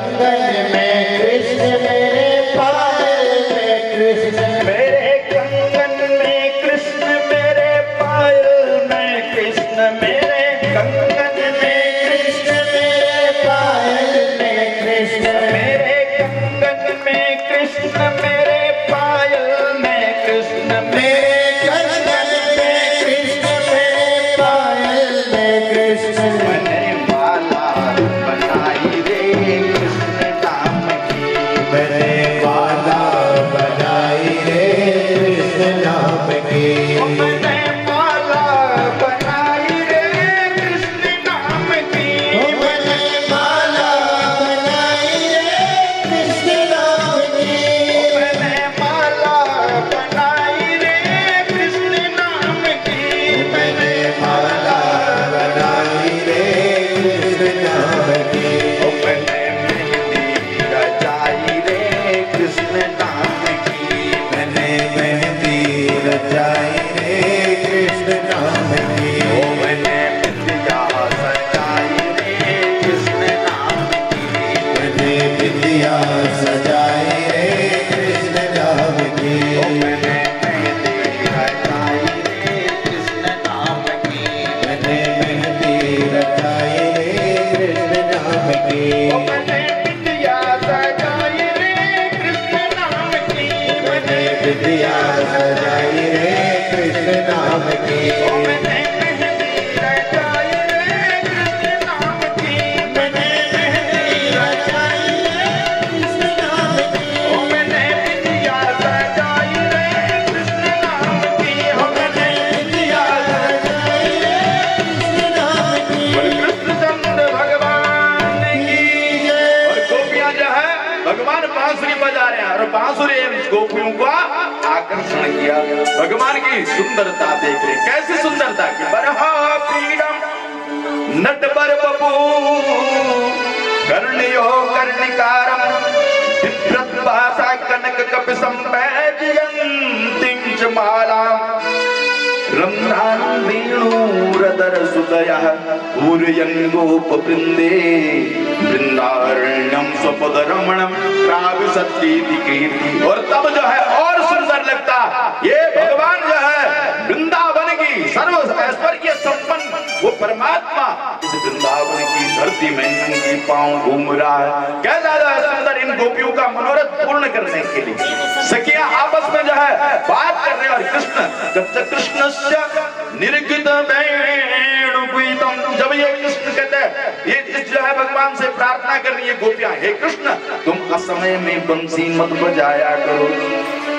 कंगन में कृष्ण मेरे पायल में कृष्ण मेरे कंगन में कृष्ण मेरे पायल में कृष्ण मेरे कंगन में कृष्ण मेरे पायल में कृष्ण मेरे कंगन में कृष्ण मेरे पायल में कृष्ण मेरे कंगन में कृष्ण मेरे पायल में कृष्ण मैंने माला बनाई रे कृष्ण नाम की मैंने माला बनाई रे कृष्ण नाम की मैंने माला बनाई रे कृष्ण नाम की मैंने माला बनाई रे कृष्ण नाम की मैंने माला बनाई रे कृष्ण नाम की मैंने माला बनाई रे कृष्ण नाम की मैंने मेहंदी रचाई रे कृष्ण नाम की मैंने मेहंदी रचाई रे कृष्ण नाम की मैंने विद्या सजाई रे कृष्ण नाम की मैंने विद्या सजाई रे कृष्ण नाम की मैंने मेहंदी रचाई रे कृष्ण नाम की मैंने मेहंदी रचाई रे कृष्ण नाम की मैंने विद्या सजाई रे कृष्ण नाम की मैंने विद्या सजाई रे कृष्ण नाम की मैंने मेहंदी रचाई रे कृष्ण नाम की मैंने मेहंदी रचाई रे कृष्ण नाम की मैंने विद्या सजाई रे कृष्ण नाम की मैंने विद्या सजाई रे कृष्ण नाम की कृष्णचंद्र भगवान की और गोपियां जो है भगवान बांसुरी बजा रहे हैं और बांसुरी गोपियों का आकर्षण किया भगवान की सुंदरता देख रहे कैसी सुंदरता की बरहा पीड़म नटवर बपू कर्णयो कर्णिकारम विभ्रत भाषा कनक कपि संपैजयन्तीं च मालाम् रम्धान वेणुरदर सुदयः पूरयङ्गोपवृन्दे वृन्दारण्यं स्वपदरमणं प्राविशतीति कीर्ति और तब जो है और सुंदर लगता ये भगवान जो है वृंदावन की सर्व ऐश्वर्य संपन्न वो परमात्मा इस वृंदावन की धरती में नंगे पांव घूम रहा है कैसा जो है सुंदर इन गोपियों का मनोरथ पूर्ण करने के लिए सखियां आपस में जो है बात कर रहे हैं और कृष्ण जब कृष्ण निर्गित वेणुगीतम जब ये कृष्ण कहते हैं ये इस जो है भगवान से प्रार्थना कर रही है गोपियां हे कृष्ण तुम असमय में बंसी मत बजाया करो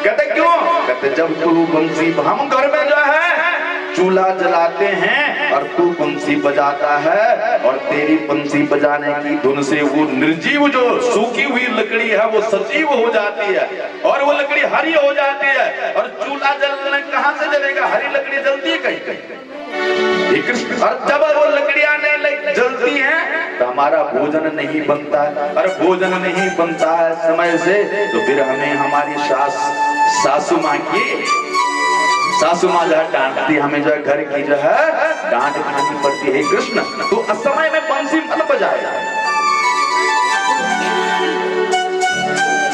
कहते क्यों कहते जब तू बंसी हम घर में जो है चूल्हा जलाते हैं और तू बंसी बजाता है और तेरी बंसी बजाने की धुन से वो निर्जीव जो सूखी हुई लकड़ी है वो सजीव हो जाती है और वो लकड़ी हरी हो जाती है और चूल्हा जलने कहां से जलेगा हरी लकड़ी जलती है कहीं कहीं कृष्ण और जब वो लकड़ियां नहीं जलती हैं तो हमारा भोजन नहीं बनता और भोजन नहीं बनता है समय से तो फिर हमें हमारी सासू माँ जो है डांटती हमें जो है घर की जो है डांट खानी पड़ती है कृष्ण तो असमय में बंसी मत बजाया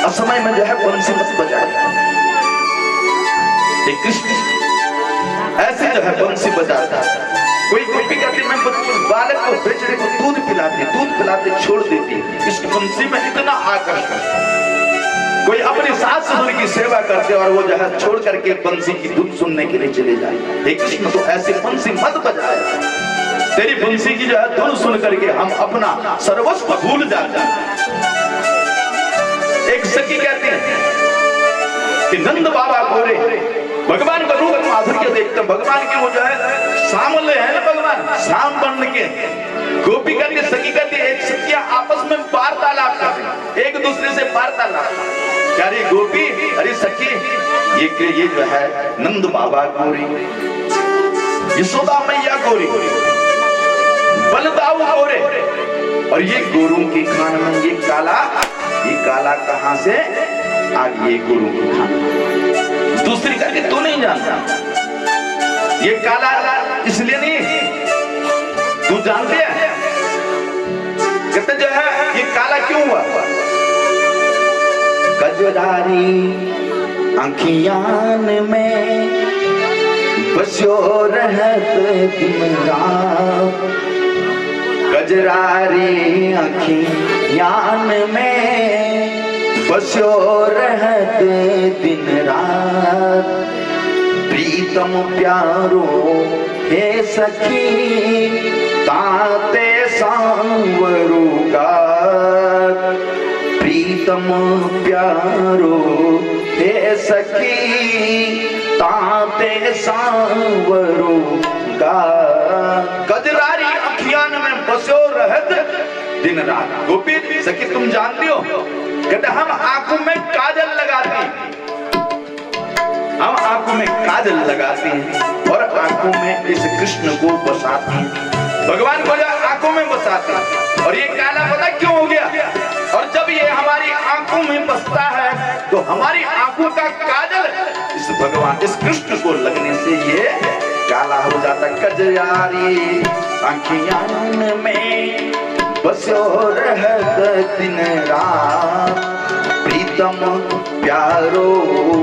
असमय में जो है बंसी मत बजाया कृष्ण ऐसे जो है बंसी बजाता कोई गोपी कहती मैं बालक को बेचारे को दूध पिलाते छोड़ देती इस बंसी में इतना आकर्षण कोई अपनी सास ससुर की सेवा करते और वो जो है छोड़ करके बंसी की धुन सुनने के लिए चले जाए हे कृष्ण तो ऐसे बंसी मत बजाए तेरी बंसी की जो है धुन सुन करके हम अपना सर्वस्व भूल जाते हैं एक सखी कहती है कि नंद बाबा गोरे भगवान का रूप माधुर्य देखते भगवान के वो जो है सामले है ना भगवान शाम बन के गोपी करके सखी करके एक सखिया आपस में वार्तालाप करते एक दूसरे से वार्तालाप अरे गोपी अरे सखी ये जो है नंद बाबा गोरी यशोदा मैया गोरी बलदाऊ गोरे और ये गोरू की खान में ये काला कहां से आ ये गोरू की खान दूसरी करके तू नहीं जानता ये काला इसलिए नहीं तू जानते हैं कहते जो है ये काला क्यों हुआ कजरारी आँखियान में बस्यो रहत दिन रात, कजरारी आँखियान में बस्यो रहत दिन रात। प्रीतम प्यारो हे सखी ताते सांवरू गात, प्रीतम प्यारो हे सखी ताते सांवरू गात। कजरारी अखियान में बस्यो रहत दिन रात। गोपी सखी तुम जानती हो, कहते हम आंखों में काजल लगाते हैं, हम आंखों में काजल लगाते हैं और आंखों में इस कृष्ण को बसाते हैं, भगवान को आंखों में बसाते हैं। और ये काला पता क्यों हो गया? और जब ये हमारी आंखों में बसता है तो हमारी आंखों का काजल इस भगवान इस कृष्ण को लगने से ये काला हो जाता। कजरारी आँखियान में बस्यो रहत दिन रात, प्रीतम प्यारो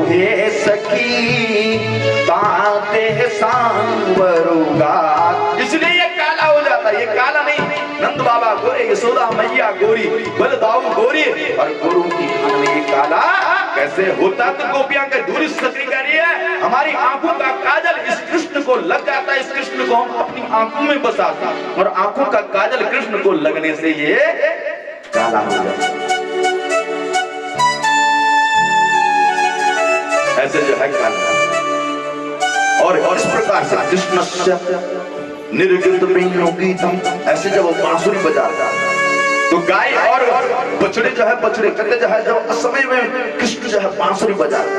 हे सखी ताते सांवरू गात। इसलिए ये काला हो जाता है। ये काला नहीं, नंद बाबा गोरे, यशोदा मैया गोरी, बलदाऊ गोरी, और गुरु की खान में ये काला कैसे होता? तो गोपियां के दूरी स्तुति करिए, हमारी आंखों का काजल इस कृष्ण को लग जाता है, इस कृष्ण को हम अपनी आंखों में बसाते हैं और आंखों का काजल कृष्ण को लगने से ये काला हो जाता है। ऐसे जो है काला। और इस प्रकार से कृष्ण निर्गत वेणु गीतम, ऐसे जब वो बांसुरी बजाता तो गाय और बछड़े जो है, बछड़े कहते जो है जब असमय में कृष्ण जो है बांसुरी बजाता,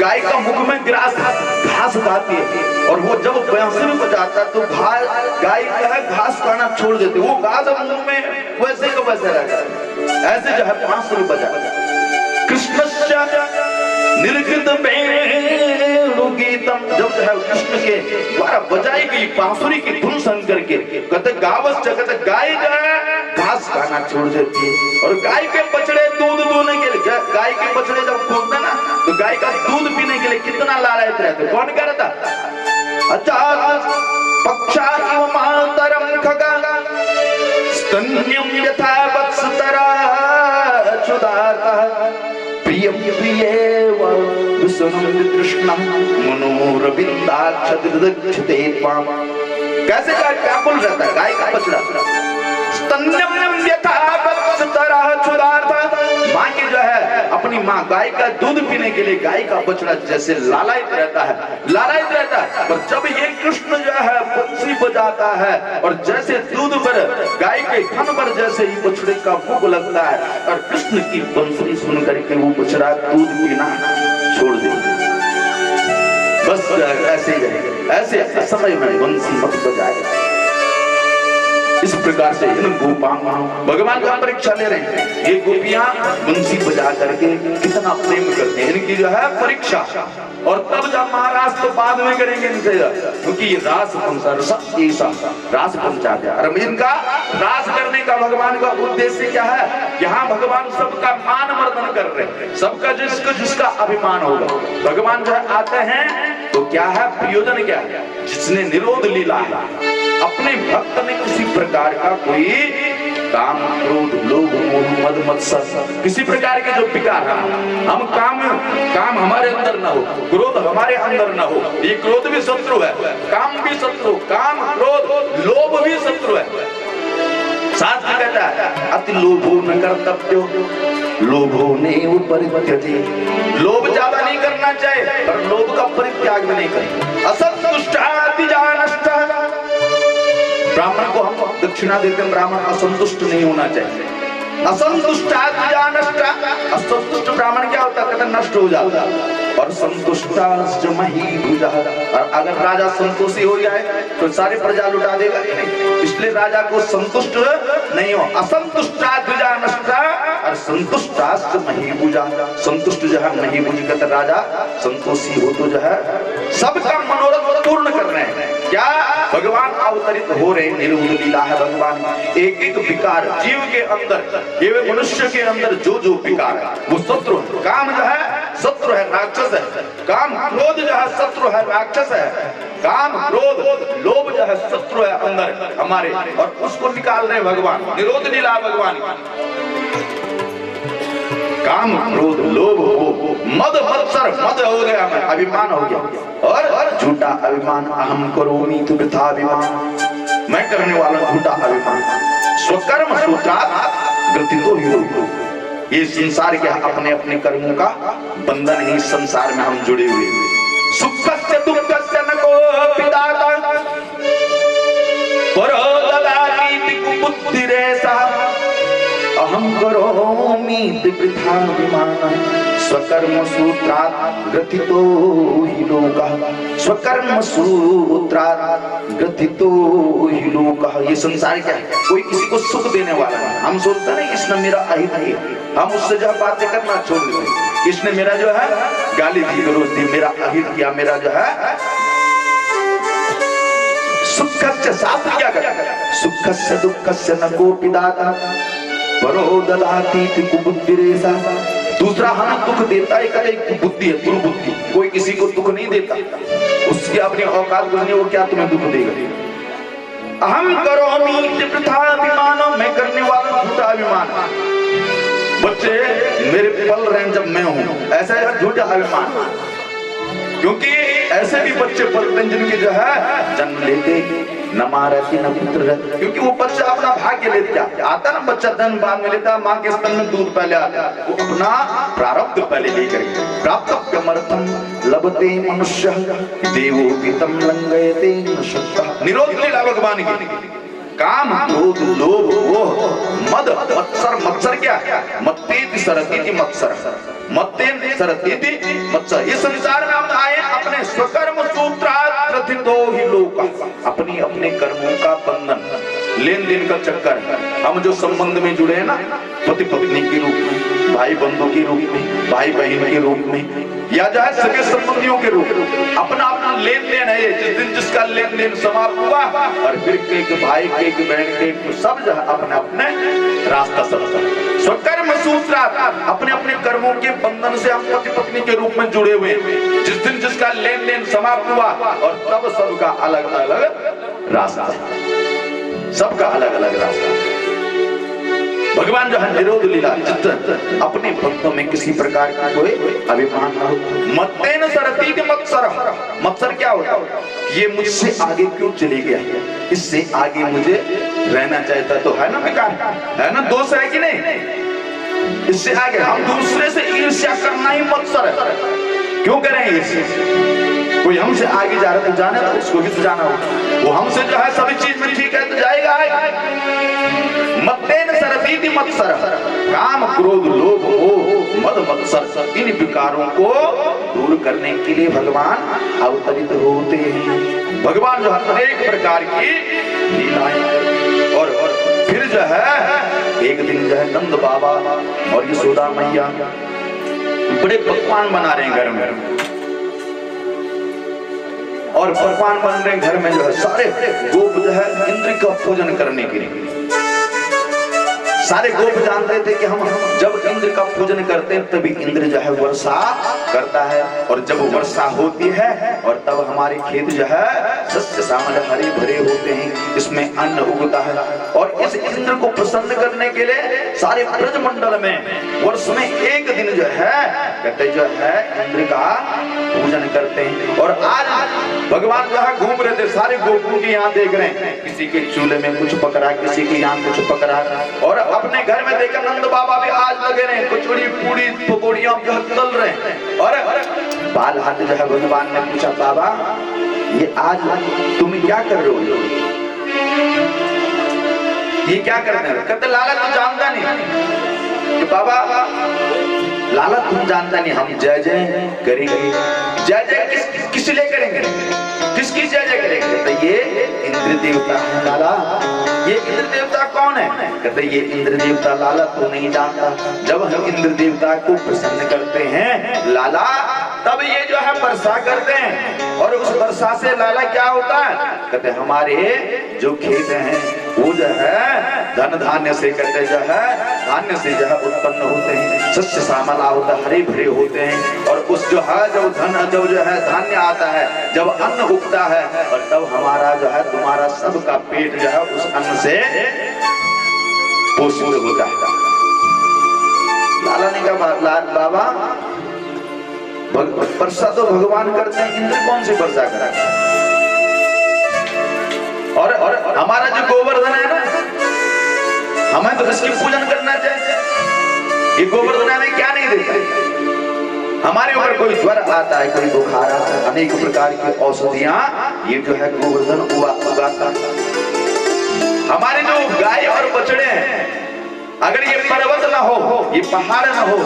गाय का मुख में ग्रास घास खाती है और वो जब बांसुरी बजाता तो गाय जो है घास खाना छोड़ देती, वो घास मुंह में वैसे को वैसे रहता है। ऐसे जो है बांसुरी बजाता कृष्ण निर्गत वेणु गीतम, जब जो है कृष्ण के द्वारा बजाई गई बांसुरी की धुन सुन करके कहते गावस जगत, गाय जो है घास खाना छोड़ देती है। और गाय के बछड़े दूध दूने के लिए, गाय के बछड़े जब खोलते ना तो गाय का दूध पीने के लिए कितना लालायित रहते। कौन करता? अच्छा पक्षा इव मातरम खगा स्तन्यम यथा वत्सतरा चुदाता, प्रियम प्रियेव विष्णु कृष्ण मनोरविंदाक्ष दृदक्षते त्वाम। कैसे गाय व्याकुल रहता है गाय का बछड़ा। स्तन्यम यथा वत्सतरा चुदाता, माँ की जो है अपनी माँ गाय का दूध पीने के लिए गाय का बछड़ा जैसे लालायित रहता है, लालायित रहता है। पर जब ये कृष्ण जो है बंसी बजाता है और जैसे दूध पर गाय के थन पर जैसे ही बछड़े का भूख लगता है और कृष्ण की बंसी सुन करके वो बछड़ा दूध पीना छोड़ देता। बस ऐसे ही ऐसे समय में बंसी मत बजाए। इस प्रकार से इन गोपाओं भगवान का परीक्षा ले रहे हैं। ये गोपियां बंसी बजा करके कितना प्रेम करते हैं, इनकी जो है परीक्षा। और तब जब महाराज तो बाद में करेंगे इनसे, क्योंकि ये रास रास पंचा गया। और इनका रास करने का भगवान का उद्देश्य क्या है? यहाँ भगवान सबका मान मर्दन कर रहे हैं, सबका जिसका अभिमान होगा भगवान जो आते हैं तो क्या है प्रयोजन क्या है? जिसने निरोध लीला है, अपने भक्त में किसी प्रकार का कोई काम क्रोध लोभ मोह मद मत्सर किसी प्रकार के जो विकार हम काम हमारे अंदर ना हो, क्रोध हमारे अंदर ना हो। ये क्रोध भी शत्रु है, काम भी शत्रु, काम क्रोध लोभ भी शत्रु है। शास्त्र कहता है अति लोभो न कर्तव्यो लोभो ने परित्यजे, लोभ ज्यादा नहीं करना चाहिए पर लोभ का परित्याग भी नहीं करना। असंतुष्टाति जानष्टा, ब्राह्मण को हम दक्षिणा देते हैं, ब्राह्मण असंतुष्ट नहीं होना चाहिए। असंतुष्टाति जानष्टा, असंतुष्ट ब्राह्मण क्या होता है? नष्ट हो जाता। और संतुष्टाश्च महीभुजा, और अगर राजा संतोषी हो जाए तो सारी प्रजा लुटा देगा नहीं, इसलिए राजा को संतुष्ट नहीं हो। असंतुष्टाति जानष्टा और संतुष्टाश्च महीभुजा, संतुष्ट जो है महीभुज कहते राजा संतोषी हो तो जो है सबका मनोरथ पूर्ण कर रहे हैं। क्या भगवान अवतरित हो रहे, निरुद्ध लीला है भगवान। एक एक विकार जीव के अंदर, ये मनुष्य के अंदर जो जो विकार है वो शत्रु है। काम जो है शत्रु है, राक्षस है। काम क्रोध जो है शत्रु है, राक्षस है। काम क्रोध लोभ जो है शत्रु है अंदर हमारे, और उसको निकाल रहे भगवान, निरोध लीला भगवान की। काम क्रोध लोभ हो, मद मत्सर, मद हो गया मैं, अभिमान हो गया, और झूठा अभिमान, अहम करोमि तु वृथा अभिमान, मैं करने वाला झूठा अभिमान। स्वकर्म सूत्रात् ग्रथितो हि लोको, ये संसार क्या, अपने अपने कर्मों का बंधन ही संसार में हम जुड़े हुए। सुखस्य दुःखस्य न कोऽपि दाता परो ददाति कुबुद्धिरेषा, अहं करोमि वृथा अभिमानः स्वकर्म सूत्रात् ग्रथितो हि लोकः, स्वकर्म सूत्रात् ग्रथितो हि लोकः। ये संसार क्या है, कोई किसी को सुख देने वाला नहीं। हम सोचते नहीं इसने मेरा अहित है, हम उससे जो बातें करना छोड़ देते, इसने मेरा जो है गाली दी, गलौज दी, मेरा अहित किया, मेरा जो है सुखस्य, शास्त्र क्या कहता, सुखस्य दुःखस्य न कोऽपि दाता परो ददाति कुबुद्धिरेषा। दूसरा हमें दुख देता है, कहे बुद्धि है, दुर्बुद्धि। कोई किसी को दुख नहीं देता, उसकी अपनी औकात कुछ नहीं, वो क्या तुम्हें दुख देगा। अहम करोमि वृथा अभिमान, मैं करने वाला झूठा अभिमान। बच्चे मेरे पल रहे जब मैं हूं, ऐसा है झूठा अभिमान। क्योंकि ऐसे भी बच्चे पलते हैं जिनके जो है जन्म लेते न मां रहती न पुत्र रहते, क्योंकि वो बच्चा अपना भाग्य लेते आता ना, बच्चा जन्म बाद में लेता, मां के स्तन में दूध पहले आता, वो अपना प्रारब्ध पहले लेकर प्राप्तमर्थम लभते मनुष्य देवो पितम लंघयते न शक्तः। निरोध लीला भगवान की। काम क्रोध लोभ मोह मद मत्सर, मत्सर क्या, मत्तेति सरतीति मत्सर, मत्तेन सरतीति मत्सर। इस संसार में हम आए अपने स्वकर्म सूत्रात् ग्रथितो हि लोकः, अपनी अपने कर्मों का बंधन, लेन देन का चक्कर। हम जो संबंध में जुड़े हैं ना, पति पत्नी के रूप में, भाई बंधु के रूप में, भाई बहन के रूप में, या जो है सगे संबंधियों के रूप में, अपना अपना लेन देन है। जिस दिन जिसका लेन देन समाप्त हुआ, और फिर एक भाई के एक बहन के सब जो है अपने अपने रास्ता सब। स्वकर्म सूत्रात्, अपने अपने कर्मों के बंधन से हम पति पत्नी के रूप में जुड़े हुए। जिस दिन जिसका लेन देन समाप्त हुआ, और तब सबका अलग अलग रास्ता, सबका अलग अलग रास्ता। भगवान जो है निरोध लीला, अपने भक्तों में किसी प्रकार का कोई अभिमान न हो। मत्तेन सरतीति मत्सर, मत्सर क्या होता है, ये मुझसे आगे क्यों चले गया, इससे आगे मुझे रहना चाहता तो है ना, बेकार है ना, दोष है कि नहीं। इससे आगे हम दूसरे से ईर्ष्या करना ही मत्सर है। क्यों करें ईर्ष्या, कोई हमसे आगे जा रहा है तो जाने तो उसको भी तो जाना हो, वो हमसे जो है सभी चीज में ठीक है तो जाएगा। मत्तेन सरतीति मत्सर, काम क्रोध लोभ मोह मद मत्सर, इन विकारों को दूर करने के लिए भगवान अवतरित होते हैं। भगवान जो है अनेक प्रकार की लीलाएं, और फिर जो है एक दिन जो है नंद बाबा और यशोदा मैया बड़े पकवान बना रहे हैं घर में, और पकवान बन रहे घर में जो है सारे गोप जो है इंद्र का पूजन करने के लिए। सारे गोप जानते थे कि हम जब इंद्र का पूजन करते हैं तभी इंद्र जो है वर्षा करता है, और जब वर्षा होती है और तब हमारे खेत जो है सस्य श्यामल हरे भरे होते हैं, इसमें अन्न उगता है। और इस इंद्र को प्रसन्न करने के लिए सारे ब्रजमंडल में वर्ष में एक दिन जो है कहते जो है इंद्र का पूजन करते हैं। और आज भगवान जो है घूम रहे थे, सारे गोपों के यहाँ देख रहे हैं, किसी के चूल्हे में कुछ पकड़ा, किसी के यहाँ कुछ पकड़ा, और अपने घर में देखकर नंद बाबा भी आज लगे रहे, कचौड़ी पूड़ी पकौड़ियां जो तल रहे हैं। और बाल हाथ जो है भगवान ने पूछा, बाबा ये आज तुम क्या कर रहे हो, ये क्या कर रहे हो? कहते लाला तू जानता नहीं कि बाबा लाला तुम जानता नहीं, हम जय जय करेंगे। जय जय किस लिए करेंगे, किसकी जय जय करेंगे? तो ये इंद्र देवता है लाला। ये इंद्र देवता कौन है? कहते ये इंद्र देवता लाला तू नहीं जानता, जब हम इंद्र देवता को प्रसन्न करते हैं लाला तब ये जो है वर्षा करते हैं, और उस वर्षा से लाला क्या होता है? कहते हमारे जो खेत हैं वो जो है धन धान्य से कहते जो है धान्य से जो है उत्पन्न होते हैं। सस्य श्यामला होता है, हरे भरे होते हैं। और उस जो है जब जो है धान्य आता है, जब अन्न उगता है, और तब हमारा जो है तुम्हारा सबका पेट जो है उस अन्न से पोषित होता है। लाला ने कहा बाबा वर्षा तो भगवान करते हैं, इंद्र कौन सी वर्षा करा? और हमारा जो गोवर्धन है ना, हमें तो इसकी पूजन करना चाहिए। ये गोवर्धन हमें क्या नहीं देता? हमारे ऊपर कोई ज्वर आता है, कोई बुखार आता है, अनेक प्रकार की औषधियां ये जो है गोवर्धन उगाता है। हमारे जो गाय और बछड़े हैं, अगर ये पर्वत ना हो, ये पहाड़ ना हो,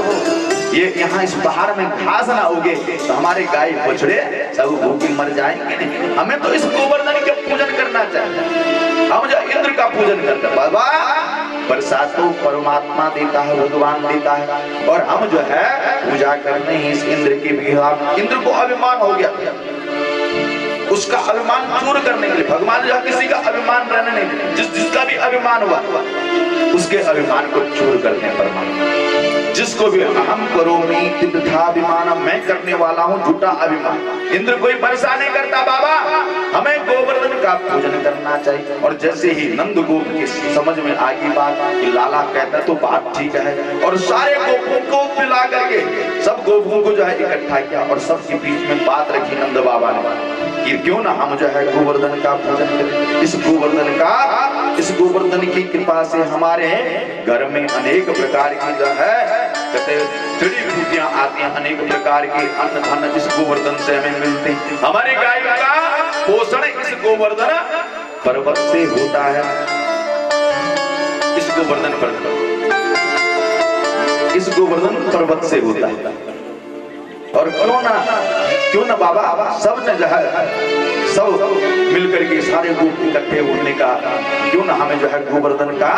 ये यहाँ इस पहाड़ में घास ना उगे, तो हमारे गाय बछड़े सब भूखे मर जाएंगे नहीं। हमें तो इस गोवर्धन का पूजन करना चाहिए। हम जो इंद्र का पूजन करते हैं, बाबा बरसात तो परमात्मा देता है, भगवान देता है, और हम जो है पूजा करने ही इस इंद्र की भी। इंद्र को अभिमान हो गया, उसका अभिमान चूर करने के लिए भगवान जो किसी का अभिमान रहने नहीं देते। जिसका भी अभिमान हुआ उसके अभिमान को चूर करते हैं परमात्मा। जिसको भी अहम करोमि तीर्थाभिमान, मैं करने वाला हूँ झूठा अभिमान। इंद्र कोई परेशान नहीं करता बाबा, हमें गोवर्धन का पूजन करना चाहिए। और जैसे ही नंद गोप की समझ में आगी बात कि लाला कहता तो बात ठीक है, और सारे गोपों को मिला करके सब गोपों को जो है इकट्ठा किया, और सबके बीच में बात रखी नंद बाबा ने कि क्यों ना हम जो है गोवर्धन का पूजन करें। इस गोवर्धन की कृपा से हमारे घर में अनेक प्रकार की जो है जड़ी बूटियां आती हैं, अनेक प्रकार के अन्न धन इस गोवर्धन से हमें मिलते हैं। हमारे गाय का पोषण इस गोवर्धन पर्वत से होता है। इस गोवर्धन पर्वत से होता है। और क्यों ना बाबा सब ने जो है सब मिलकर के सारे गोप इकट्ठे होने का, क्यों ना हमें जो है गोवर्धन का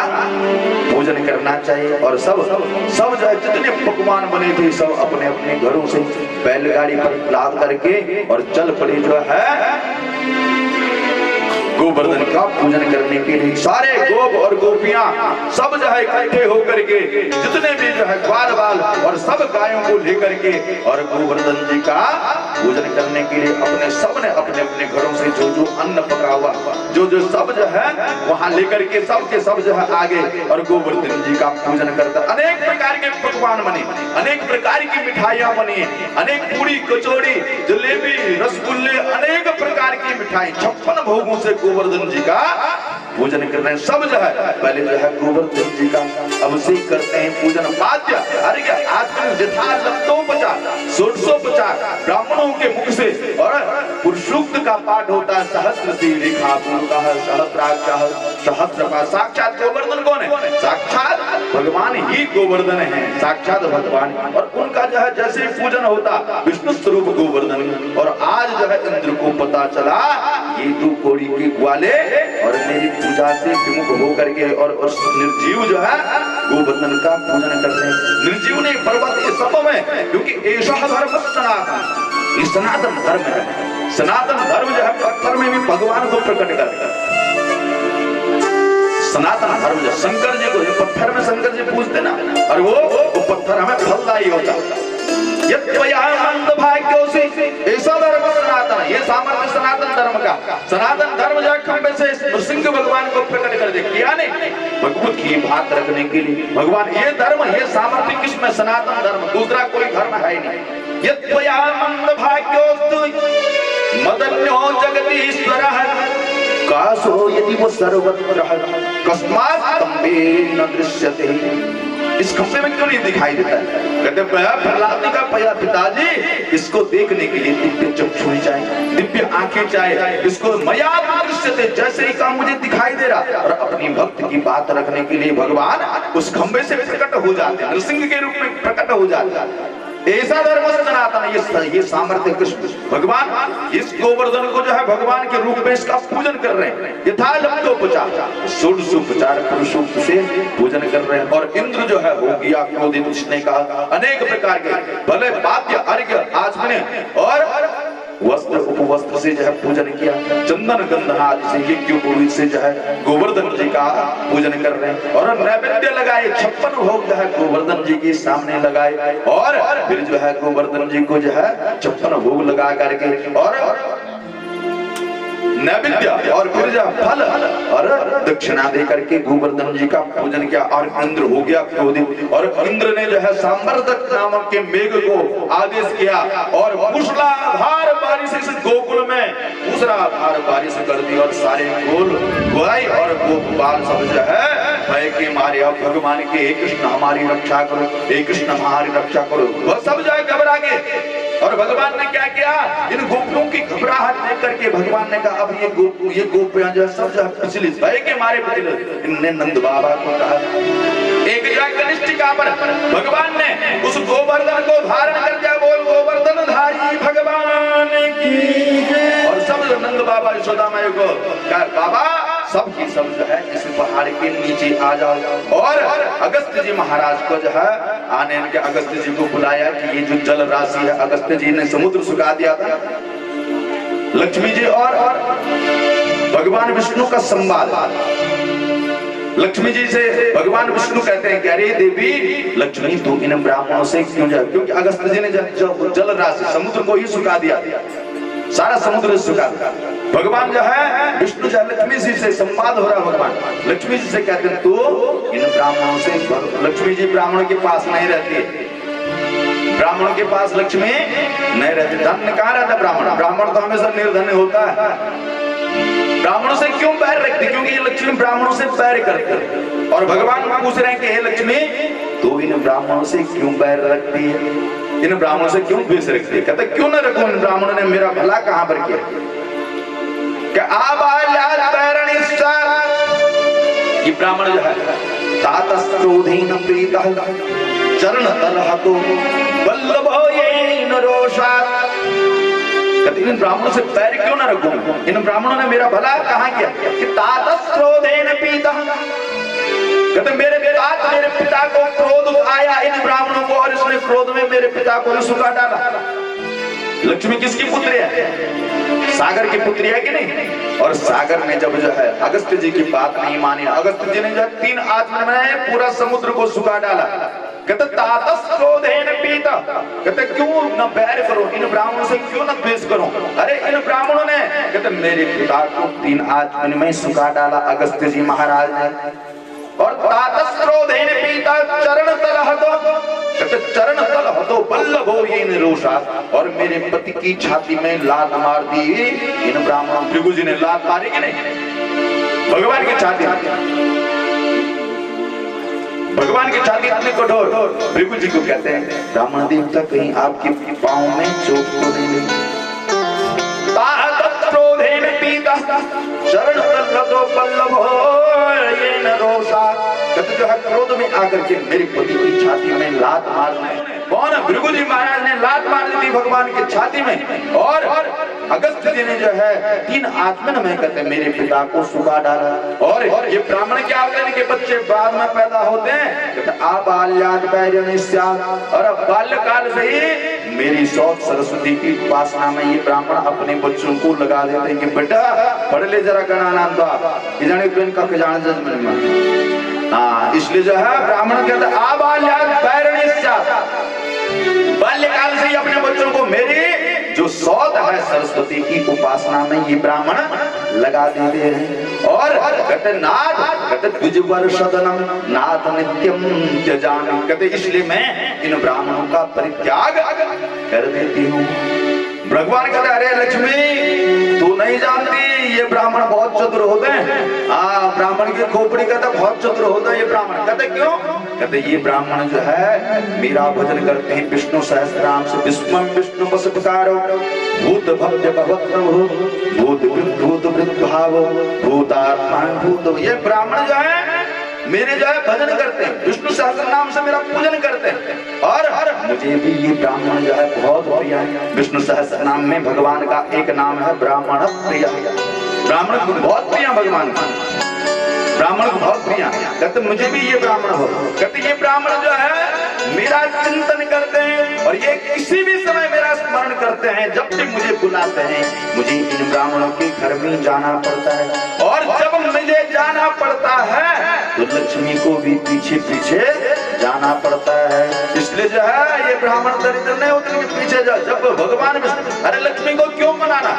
पूजन करना चाहिए। और सब जो है जितने पकवान बने थे सब अपने अपने घरों से बैलगाड़ी पर लाद करके और चल पड़े जो है गोवर्धन का पूजन करने के लिए। सारे गोप और गोपियां सब जो है इकट्ठे होकर के, जितने भी जो है ग्वाल बाल और सब गायों को लेकर के और गोवर्धन जी का पूजन करने के लिए सबने अपने अपने घरों से जो अन्न पका हुआ जो सब जो है वहां लेकर के सब के सब जो है आगे और गोवर्धन जी का पूजन करता। अनेक प्रकार के पकवान बने, अनेक प्रकार की मिठाइयां बनी, अनेक पूरी कचौड़ी जलेबी रसगुल्ले, अनेक प्रकार की मिठाई 56 भोगों से गोवर्धन जी का पूजन कर रहे हैं। सब जो है पहले जो है गोवर्धन जी का अभिषेक करते हैं, पूजन पाद्य अर्घ्य आचमन यथालब्धोपचार 150 ब्राह्मणों के मुख से और पुरुषोक्त का पाठ होता है। सहस्र रेखा पूर्वतः सहस्राक्षः सहस्रपाद। साक्षात गोवर्धन कौन है? साक्षात भगवान ही गोवर्धन है, साक्षात भगवान। और उनका जो है जैसे पूजन होता विष्णु स्वरूप गोवर्धन। और आज जो है इंद्र को पता चला ये दो कोड़ी के ग्वाले और मेरी पूजा से विमुख होकर के और निर्जीव जो है गोवर्धन का पूजन करते हैं। निर्जीव ने पर्वत के सब में, क्योंकि ऐसा धर्म सनातन, ये सनातन धर्म है। सनातन धर्म जो है पत्थर में भी भगवान को प्रकट करता है। सनातन धर्म जो शंकर जी को पत्थर में शंकर जी पूजते ना, और वो पत्थर हमें फलदायी होता है। ऐसा धर्म सनातन, ये सामर्थ्य सनातन धर्म का। सनातन धर्म जो खंबे से नृसिंह भगवान को प्रकट कर दे, किया नहीं भगवत की बात रखने के लिए भगवान। ये धर्म ये सामर्थ्य किसमें? सनातन धर्म, दूसरा कोई धर्म है ही नहीं। मदन्यो जगदीश्वरः कासो यदि वो सर्वत्र कस्मात् तम्बे न दृश्यते। इस खंबे में क्यों नहीं दिखाई देता है? कहते प्रहलाद जी का पिताजी इसको देखने के लिए दिव्य चक्षु चाहिए, दिव्य आंखें चाहिए। इसको मया दृश्यते, जैसे ही काम मुझे दिखाई दे रहा। और अपनी भक्त की बात रखने के लिए भगवान उस खंबे से प्रकट हो जाते हैं, नृसिंह के रूप में प्रकट हो जाता है। ऐसा धर्म सनातन, ये सामर्थ्य कृष्ण भगवान इस गोवर्धन को जो है भगवान के रूप में इसका पूजन कर रहे हैं। यथालब्धोपचार 150 पुरुषोक्त से पूजन कर रहे हैं। और इंद्र जो है हो गया क्रोधित, उसने कहा अनेक प्रकार के भले वाद्य अर्घ्य आचमन और वस्त्र उपवस्त्र से जो है पूजन किया, चंदन गंधन आदि से यज्ञ पुरोहित से जो है गोवर्धन जी का पूजन कर रहे हैं और नैवेद्य लगाए, 56 भोग जो है गोवर्धन जी के सामने लगाए और फिर जो है गोवर्धन जी को जो है 56 भोग लगा करके और नैवेद्य और फिर जो फल और दक्षिणा दे करके गोवर्धन जी का पूजन किया और इंद्र हो गया क्रोधित और इंद्र ने जो है सांबरदत्त नामक के मेघ को आदेश किया और मूसलाधार बारिश इस गोकुल में मूसलाधार बारिश कर दी और सारे गोल गोलाई और गोपाल सब जो है भय के मारे अब भगवान के हे कृष्ण हमारी रक्षा करो, हे कृष्ण हमारी रक्षा करो, वह सब जो है घबरा गए। और भगवान ने क्या किया, इन गोपियों की घबराहट देख करके भगवान ने कहा अब ये गोपियां जो है सब जो है पिछली भय के मारे पिछले। इनने नंद बाबा को कहा, एक कनिष्ठिका पर भगवान ने उस गोवर्धन को धारण कर दिया, बोल गोवर्धन धारी भगवान की जय। और सब नंद बाबा यशोदा माई को कहा बाबा सब की सब जो है इस पहाड़ के नीचे आ जाओ और अगस्त्य जी महाराज को जो है आने के अगस्त्य जी को बुलाया कि ये जो जल राशि है अगस्त्य जी ने समुद्र सुखा दिया था। लक्ष्मी जी और भगवान विष्णु का संवाद, लक्ष्मी जी से भगवान विष्णु कहते हैं कि अरे देवी लक्ष्मी तू इन ब्राह्मणों से क्यों जाए, क्योंकि अगस्त्य जी ने जल राशि समुद्र को ही सुखा दिया, सारा समुद्र सुखा दिया। भगवान जो है विष्णु जो लक्ष्मी जी से संवाद हो रहा है, भगवान लक्ष्मी जी से कहते हैं तू इन ब्राह्मणों से, लक्ष्मी जी ब्राह्मणों के पास नहीं रहती, ब्राह्मणों के पास लक्ष्मी नहीं रहती। धन कहाँ रहता ब्राह्मण, ब्राह्मण तो हमेशा निर्धन होता है। ब्राह्मणों से क्यों पैर रखती, क्योंकि ये लक्ष्मी ब्राह्मणों से पैर करती। और भगवान पूछ रहे हैं कि हे लक्ष्मी तू इन ब्राह्मणों से क्यों पैर रखती है, इन ब्राह्मणों से क्यों द्वेष रखती है। कहते क्यों न रखूं, इन ब्राह्मणों ने मेरा भला कहां पर किया। ये ब्राह्मण जो है तातस्त्रोधीन प्रीतः चरण तलहतो वल्लभो येन रोषात्। इन ब्राह्मणों से पैर क्यों न रखूं, इन ब्राह्मणों ने मेरा भला कहां किया कि तातस्त्रोधेन प्रीतः। कहते मेरे पिता को क्रोध आया इन ब्राह्मणों को और इसने क्रोध में मेरे पिता को सुखा डाला। लक्ष्मी किसकी पुत्री है, सागर की पुत्री है कि नहीं। और सागर ने जब जो है अगस्त्य जी की बात नहीं मानी, अगस्त्य जी ने जो 3 आत्मा में पूरा समुद्र को सुखा डाला। कहते तातस्त्रोधेन पीता, कहते क्यों न बैर करो, इन ब्राह्मणों से क्यों न द्वेष करो। अरे इन ब्राह्मणों ने कहते मेरे पिता को 3 आत्मा में सुखा डाला अगस्त्य जी महाराज ने। और तातस्त्रोधेन पीता चरण तलहतो, कहते चरण तलहतो वल्लभो येन रोषात्। और मेरे पति की छाती में लात मार दी इन ब्राह्मणों। भृगु जी ने लात मारी कि नहीं, भगवान की छाती, भगवान की छाती इतनी कठोर। भृगु जी को कहते हैं ब्राह्मण देवता कहीं आपके पांव में चोट तो नहीं लगी। तातस्त्रोधेन पीता चरण तलहतो वल्लभो येन रोषात्। कहते जो है क्रोध में आकर के मेरी पति की छाती में लात मारने, कौन भृगु जी महाराज ने लात मार दी थी भगवान की छाती में। और अगस्त्य जी ने जो है 3 आत्मन में कहते मेरे पिता को सुखा डाला। और ये ब्राह्मण क्या होते हैं कि बच्चे बाद में पैदा होते हैं, कहते आबाल्याद पैर्यनिस्यात्। और बाल्यकाल से ही मेरी सौत सरस्वती की उपासना में ये ब्राह्मण अपने बच्चों को लगा देते हैं कि बेटा पढ़ ले जरा गणानाम हाँ। इसलिए जो है ब्राह्मण कहते आबाल्याद पैर्यनिस्यात्, बाल्यकाल से ही अपने बच्चों को मेरी जो सौत है सरस्वती की उपासना में ये ब्राह्मण लगा देते हैं। और कहते नाथ कहते द्विजवर सदनम नाथ नित्यम त्यजामि, कहते इसलिए मैं इन ब्राह्मणों का परित्याग कर देती हूँ। भगवान कहते अरे लक्ष्मी तू नहीं जानती ये ब्राह्मण बहुत चतुर होते हैं। ब्राह्मण की खोपड़ी कहते बहुत चतुर होता है ये ब्राह्मण। कहते क्यों, कहते ये ब्राह्मण जो है मेरा भजन करते हैं विष्णु सहस्त्रनाम से। विष्णु विष्णु पशुपकारो भूत भव्य भवत्प्रभु भूत वृद्भाव भूतात्मान भूत। ये ब्राह्मण जो है मेरे जो है भजन करते हैं, विष्णु सहस्त्र नाम से मेरा पूजन करते हैं। और मुझे भी ये ब्राह्मण जो है बहुत प्रिय है। विष्णु सहस्त्र नाम में भगवान का एक नाम है ब्राह्मण प्रिय। ब्राह्मण को बहुत प्रिय भगवान का, ब्राह्मण को बहुत प्रिय। कहते मुझे भी ये ब्राह्मण हो, कहते ये ब्राह्मण जो है मेरा चिंतन करते हैं और ये किसी भी समय मेरा स्मरण करते हैं, जब भी मुझे बुलाते हैं मुझे इन ब्राह्मणों के घर में जाना पड़ता है। और जब मुझे जाना पड़ता है तो लक्ष्मी को भी पीछे पीछे जाना पड़ता है। इसलिए जो है ये ब्राह्मण दरिद्र नहीं होते कि पीछे जाओ। जब भगवान अरे लक्ष्मी को क्यों मनाना,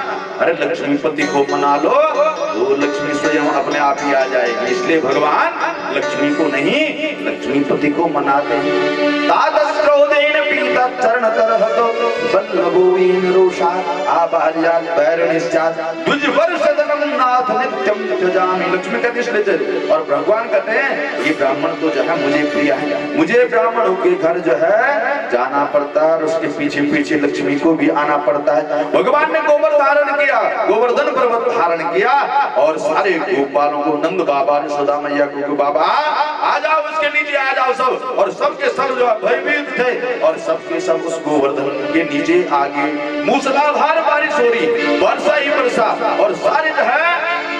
अरे लक्ष्मीपति को मना लो तो लक्ष्मी स्वयं अपने आप ही आ जाएगी। इसलिए भगवान लक्ष्मी को नहीं लक्ष्मीपति को मनाते हैं। तादस्रोदेन पीता चरण तरहतो बल्लभोवीन रोषा आबाल्यात पैरणिश्चात द्विजवर्षदनं नाथ नित्यं त्यजामि। लक्ष्मी कहती इसलिए और भगवान कहते हैं ये ब्राह्मण तो जो है मुझे प्रिय है, मुझे ब्राह्मणों के घर जो है जाना पड़ता है और उसके पीछे पीछे लक्ष्मी को भी आना पड़ता है। भगवान ने गोबर धारण किया, गोवर्धन पर्वत धारण किया और सारे गोपालों को नंद बाबा ने सुधा मैया को बाबा आ जाओ उसके नीचे आ जाओ सब, और सबके सब जो भयभीत थे और सबके सब उस गोवर्धन के नीचे आगे मूसलाधार बारिश हो रही, वर्षा ही वर्षा और सारे जो है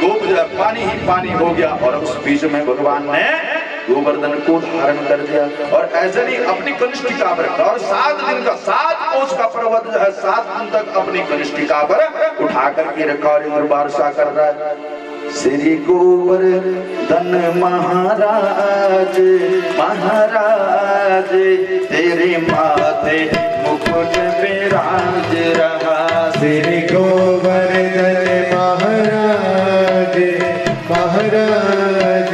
गोप जो है पानी ही पानी हो गया। और उस बीच में भगवान ने गोवर्धन को धारण कर दिया और ऐसे ही अपनी कनिष्ठिका पर रखा और 7 दिन का 7 कोस का पर्वत जो है 7 दिन तक अपनी कनिष्ठिका पर उठा करके रखा और इंद्र वर्षा कर रहा है। श्री गोवर्धन महाराज महाराज तेरे माथे मुकुट विराज रहा। श्री गोवर्धन महाराज महाराज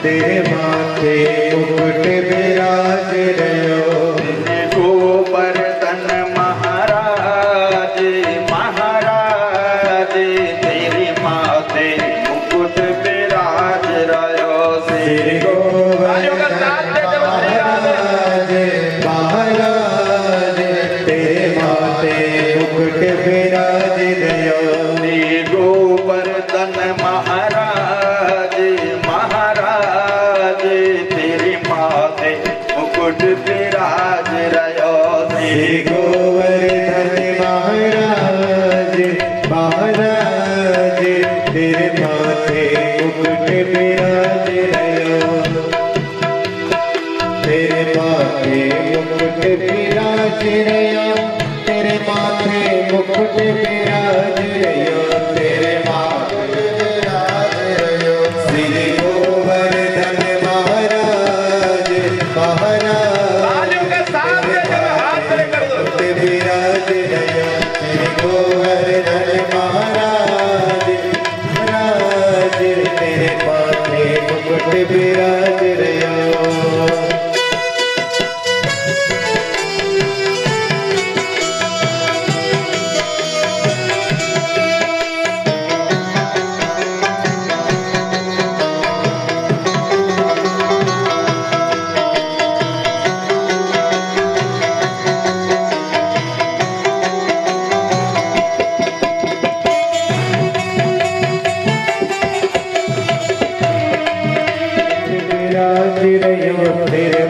तेरे माथे मुकुट विराज रहो। गोवर्धन महाराज महाराज तेरे माथे मुकुट विराज रहो। श्री गोवर्धन महाराज महाराज तेरे माथे मुकुट विराज रहो। श्री गोवर्धन महाराज महाराज तेरे माथे मुकुट विराज रहो। श्री गोवर्धन महाराज महाराज तेरे माथे मुकुट विराज रहो। तेरे माथे मुकुट विराज रहो। तेरे माथे मुकुट विराज रहो। तेरे माथे विराज रहो। श्री गोवर्धन महाराज महाराज विराज रहो। श्री गोवर्धन महाराज महाराज तेरे माथे मुकुट विराज रहो। तेरे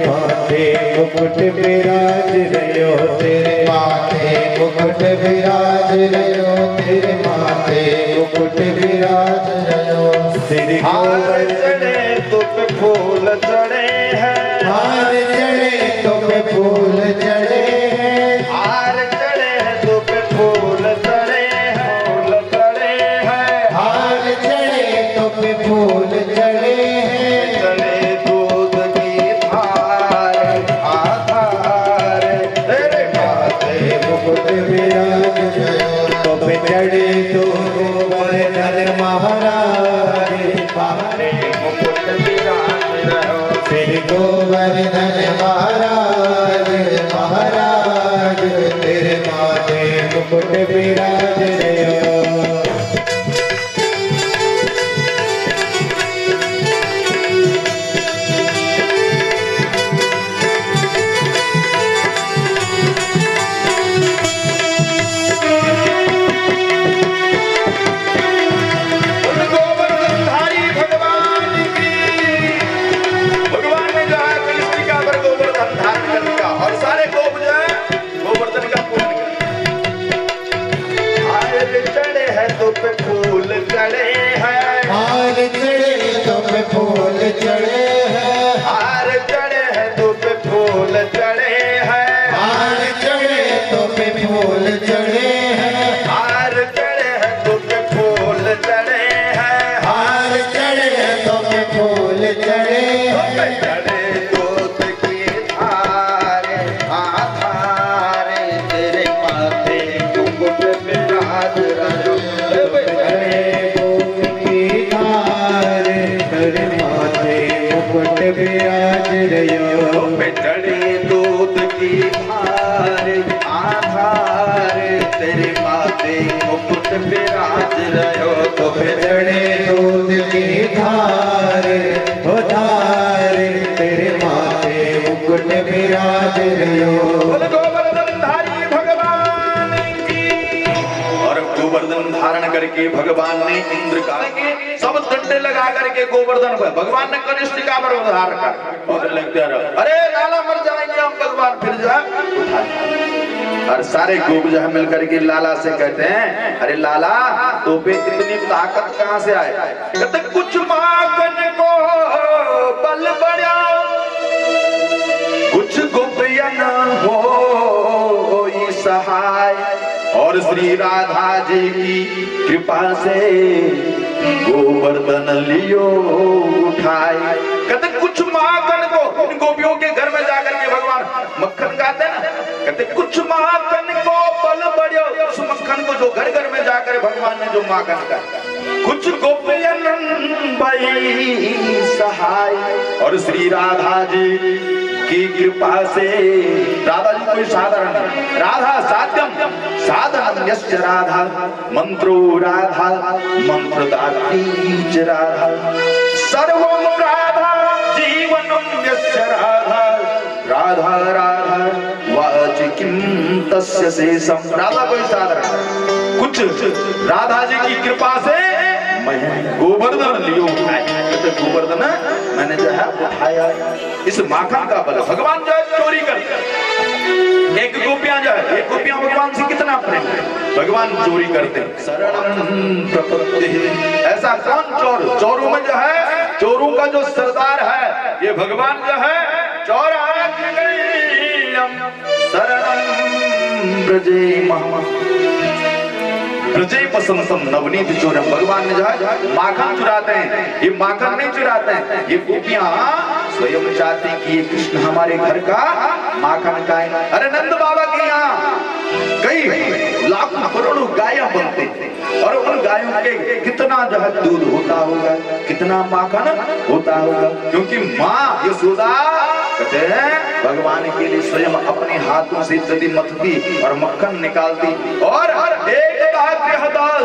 माथे मुकुट विराज रहो। तेरे माथे मुकुट विराज रहो। तेरे माथे मुकुट विराज रहो। श्री हार चढ़े तो पे फूल चढ़े हैं, हार चढ़े तो पे फूल चढ़े हैं। हार चढ़े तो पे फूल चढ़े हैं, फूल चढ़े हैं। हार चढ़े तो पे फूल चढ़े हैं। चढ़े दूध की धार आधार तेरे माथे मुकुट विराज रहो। तो पे चढ़े तो गोवर्धन महाराज माथे मुकुट विराज रहो। श्री गोवर्धन महाराज महाराज तेरे माथे मुकुट विराज रहो। गोवर्धनधारी भगवान की, भगवान ने जो है कनिष्ठिका पर गोवर्धन धारण कर दिया और सारे गोप जो है गोवर्धन का पूजन की धार आधार तेरे माथे मुकुट विराज रहो तो जड़े दूध की धार हो धार तेरे माथे मुकुट विराज रहो। गोवर्धनधारी भगवान की। और गोवर्धन धारण करके भगवान ने इंद्र का सब डंडे लगा करके गोवर्धन भगवान ने कनिष्ठ का पर उधार कर और लगते रहो, अरे लाला मर जाएंगे हम, भगवान फिर जो है और सारे गोप जो है मिलकर के लाला से कहते हैं, अरे लाला तो पे इतनी ताकत कहां से आए? कहते कुछ माखन को बल बढ़ा कुछ गोपियन हो सहाय और श्री राधा जी की कृपा से गोवर्धन लियो उठाए। कहते कुछ माखन को, इन गोपियों के घर में जाकर के भगवान मक्खन खाते हैं ना, कहते कुछ माखन को बल बढ़ियो, उस मक्खन को जो घर घर में जाकर भगवान ने जो माखन का कुछ गोपियन भाई सहाय और श्री राधा जी की कृपा से। राधा जी कोई साधारण नहीं, राधा साध्यम साधनम यस्य राधा मंत्रो राधा मंत्रदात्री च राधा सर्वम राधा जीवनम यस्य राधा राधा राधा वाच किम तस्य शेषम। राधा कोई साधारण कुछ राधा जी की कृपा से मैं गोवर्धन लियो उठाया। गोवर्धन मैंने जो है उठाया इस माखन का बल। भगवान जो है चोरी करते हैं, एक गोपियां जो है, एक गोपियां भगवान से कितना प्रेम है, भगवान चोरी करते हैं। शरणं प्रपत्ति, ऐसा कौन चोर? चोरों में जो है, चोरों का जो सरदार है ये भगवान जो है चोर शरणं ब्रजे महा ब्रजे बसंतम नवनीत चोरम। भगवान ने जो है माखन चुराते हैं, ये माखन नहीं चुराते हैं, ये गोपियां स्वयं चाहती कि ये कृष्ण हमारे घर का माखन खाएं। अरे नंद बाबा के यहाँ कई लाखों करोड़ों गायें बनते हैं और उन गायों के कितना जो है दूध होता होगा, कितना माखन होता होगा, क्योंकि माँ यशोदा कहते हैं भगवान के लिए स्वयं अपने हाथों से दधी मथती और मक्खन निकालती और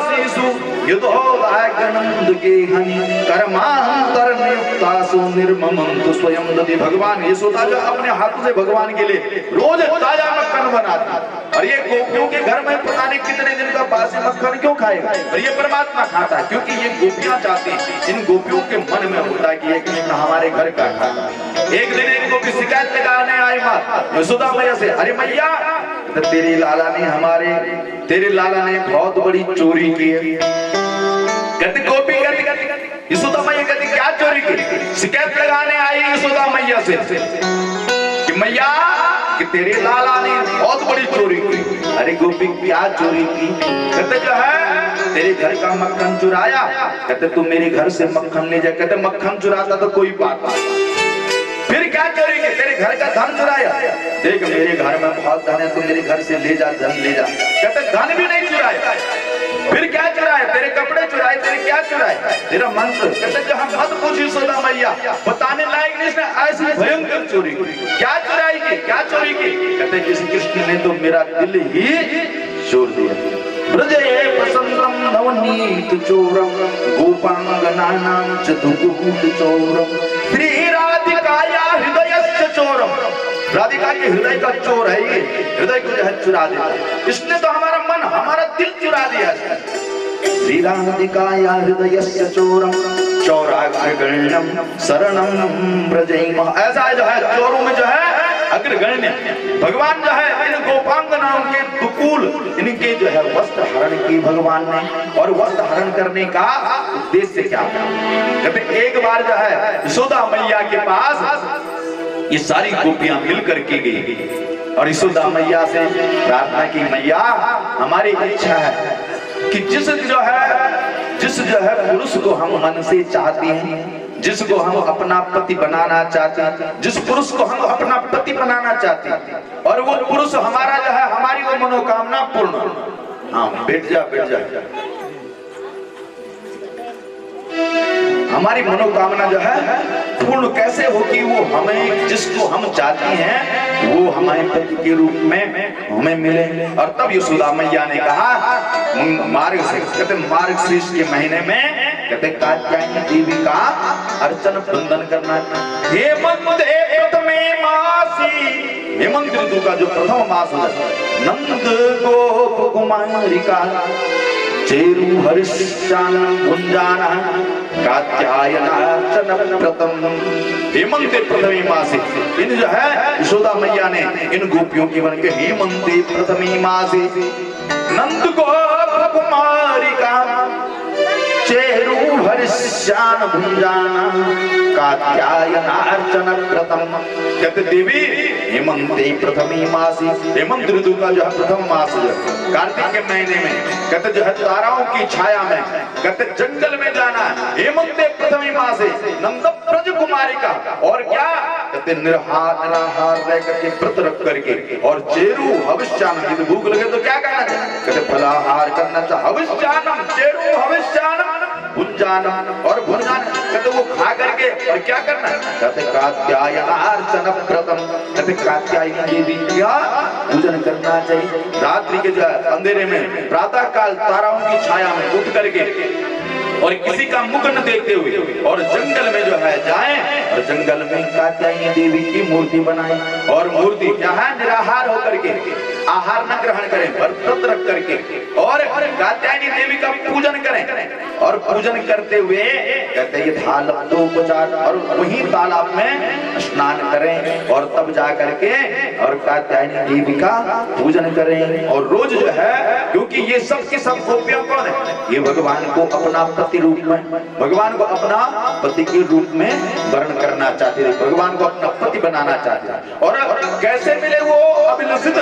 शिशु युद्धोदायकनंद के हनि कर्मांतर नियुक्तासु निर्ममंतु स्वयं दधी। भगवान यशोदा जो अपने हाथों से भगवान के लिए रोज ताजा मक्खन बनाती और ये गोपियों के घर में पता नहीं कितने दिन का बासी मक्खन क्यों खाएगा, और ये परमात्मा खाता है क्योंकि ये गोपियां चाहती हैं, इन गोपियों के मन में होता है कि ये कृष्ण हमारे घर का खाता है। एक दिन एक गोपी शिकायत लगाने आई माँ यशोदा मैया से, अरे मैया तो तेरे लाला ने बहुत बड़ी चोरी की है। कहती गोपी कहती यशोदा मैया कहती क्या चोरी की? शिकायत लगाने आई यशोदा मैया से कि मैया कि तेरे लाला ने बहुत बड़ी चोरी की। अरे गोपी क्या चोरी की? कहते जो है तेरे घर का मक्खन चुराया। कहते तू मेरे घर से मक्खन ले जा। कहते मक्खन चुराता तो कोई बात नहीं, फिर क्या चोरी की? तेरे घर का धन चुराया। देख मेरे घर में बहुत धन है, तू मेरे घर से ले जा, धन ले जा। कहते धन भी नहीं चुराया, फिर क्या चुराया? तेरे कपड़े चुराए, तेरे क्या चुराए? तेरा मंत्र। कहते जो हम मत पूछी यशोदा मैया, बताने लायक नहीं, इसने ऐसी भयंकर चोरी की। क्या चुराई की? क्या चोरी की? कहते इस कृष्ण ने तो मेरा दिल ही चोर दिया। ब्रजे बसंतम नवनीत चोरम गोपांगनानां च दुकूल चोरम श्री राधिकाया हृदयस्य चोरम। राधिका के हृदय का चोर है ये, हृदय को जो है चुरा देता है। इसने तो हमारा मन, हमारा दिल चुरा दिया। श्री राधिकाया हृदयस्य चोरम चौराग्रगण्यम शरणं ब्रजेमः। ऐसा जो है चोरों में जो है अग्रगण्य भगवान जो है इन गोपांगनाओं के दुकूल इनके जो है वस्त्र हरण की भगवान ने। और वस्त्र हरण करने का उद्देश्य क्या था? कहते एक बार जो है यशोदा मैया के पास ये सारी गोपियां मिल करके गई और यशोदा मैया से प्रार्थना की, मैया हमारी इच्छा है कि जिस जो है पुरुष को हम मन से चाहते हैं, जिसको हम अपना पति बनाना चाहते हैं, जिस पुरुष को हम अपना पति बनाना चाहते हैं और वो पुरुष हमारा जो है हमारी वो मनोकामना पूर्ण। हाँ बैठ जा बैठ जा। हमारी मनोकामना जो है पूर्ण कैसे होगी, वो हमें जिसको हम चाहते हैं वो हमारे पति के रूप में हमें मिले। और तब यशोदा मैया ने कहा मार्गशीर्ष के महीने में कहते कात्यायनी देवी का अर्चन बंदन करना। हेमंत प्रथमे मासी, हेमंत ऋतु का जो प्रथम मास है, नंद गोप कुमारिका चेरु हरिश्चान गुंजाना कात्यायनार्चन प्रथम। हेमंत प्रथमे मासे, इन जो है यशोदा मैया ने इन गोपियों की बन के हेमंत प्रथमे मासे नंद गोप कुमारिका चेरु हरिश्चान भुंजाना कात्यायनार्चन प्रथम। कहते देवी हेमंते प्रथमी मासी, हेमंत ऋतु का जो है प्रथम मास है कार्तिक के महीने में, कहते जो है ताराओं की छाया में, कहते जंगल में जाना, हेमंते प्रथमी मासे नंद ब्रज कुमारी का। और क्या कहते निराहार रह करके व्रत रख करके, और चेरु हविष्यानम, यदि भूख लगे तो क्या करना चाहिए, कहते फलाहार करना चाहिए। हविष्यानम चेरु हविष्यानम भुंजानम, और भुंजान कहते वो खा करके और क्या करना, कहते कात्यायनार्चन प्रथम, कहते कात्यायनी देवी का पूजन करना चाहिए। रात्रि के जो अंधेरे में प्रातः काल ताराओं की छाया में उठ करके और किसी का मुख न देखते हुए और जंगल में जो है जाएं, और जंगल में कात्यायनी देवी की मूर्ति बनाएं, और मूर्ति क्या है निराहार होकर के आहार न ग्रहण करें पर व्रत रख करके, और कात्यायनी देवी का पूजन करें। और पूजन करते हुए कहते ये तालाब और वही तालाब में स्नान करें, और तब जा करके और कात्यायनी देवी का पूजन करें। और रोज जो है, क्योंकि ये सब के सब गोपियां कौन है, ये भगवान को अपना पति रूप में, भगवान को अपना पति के रूप में वर्ण करना चाहते थे, भगवान को अपना पति बनाना चाहते थे। और कैसे मिले वो अभिलषित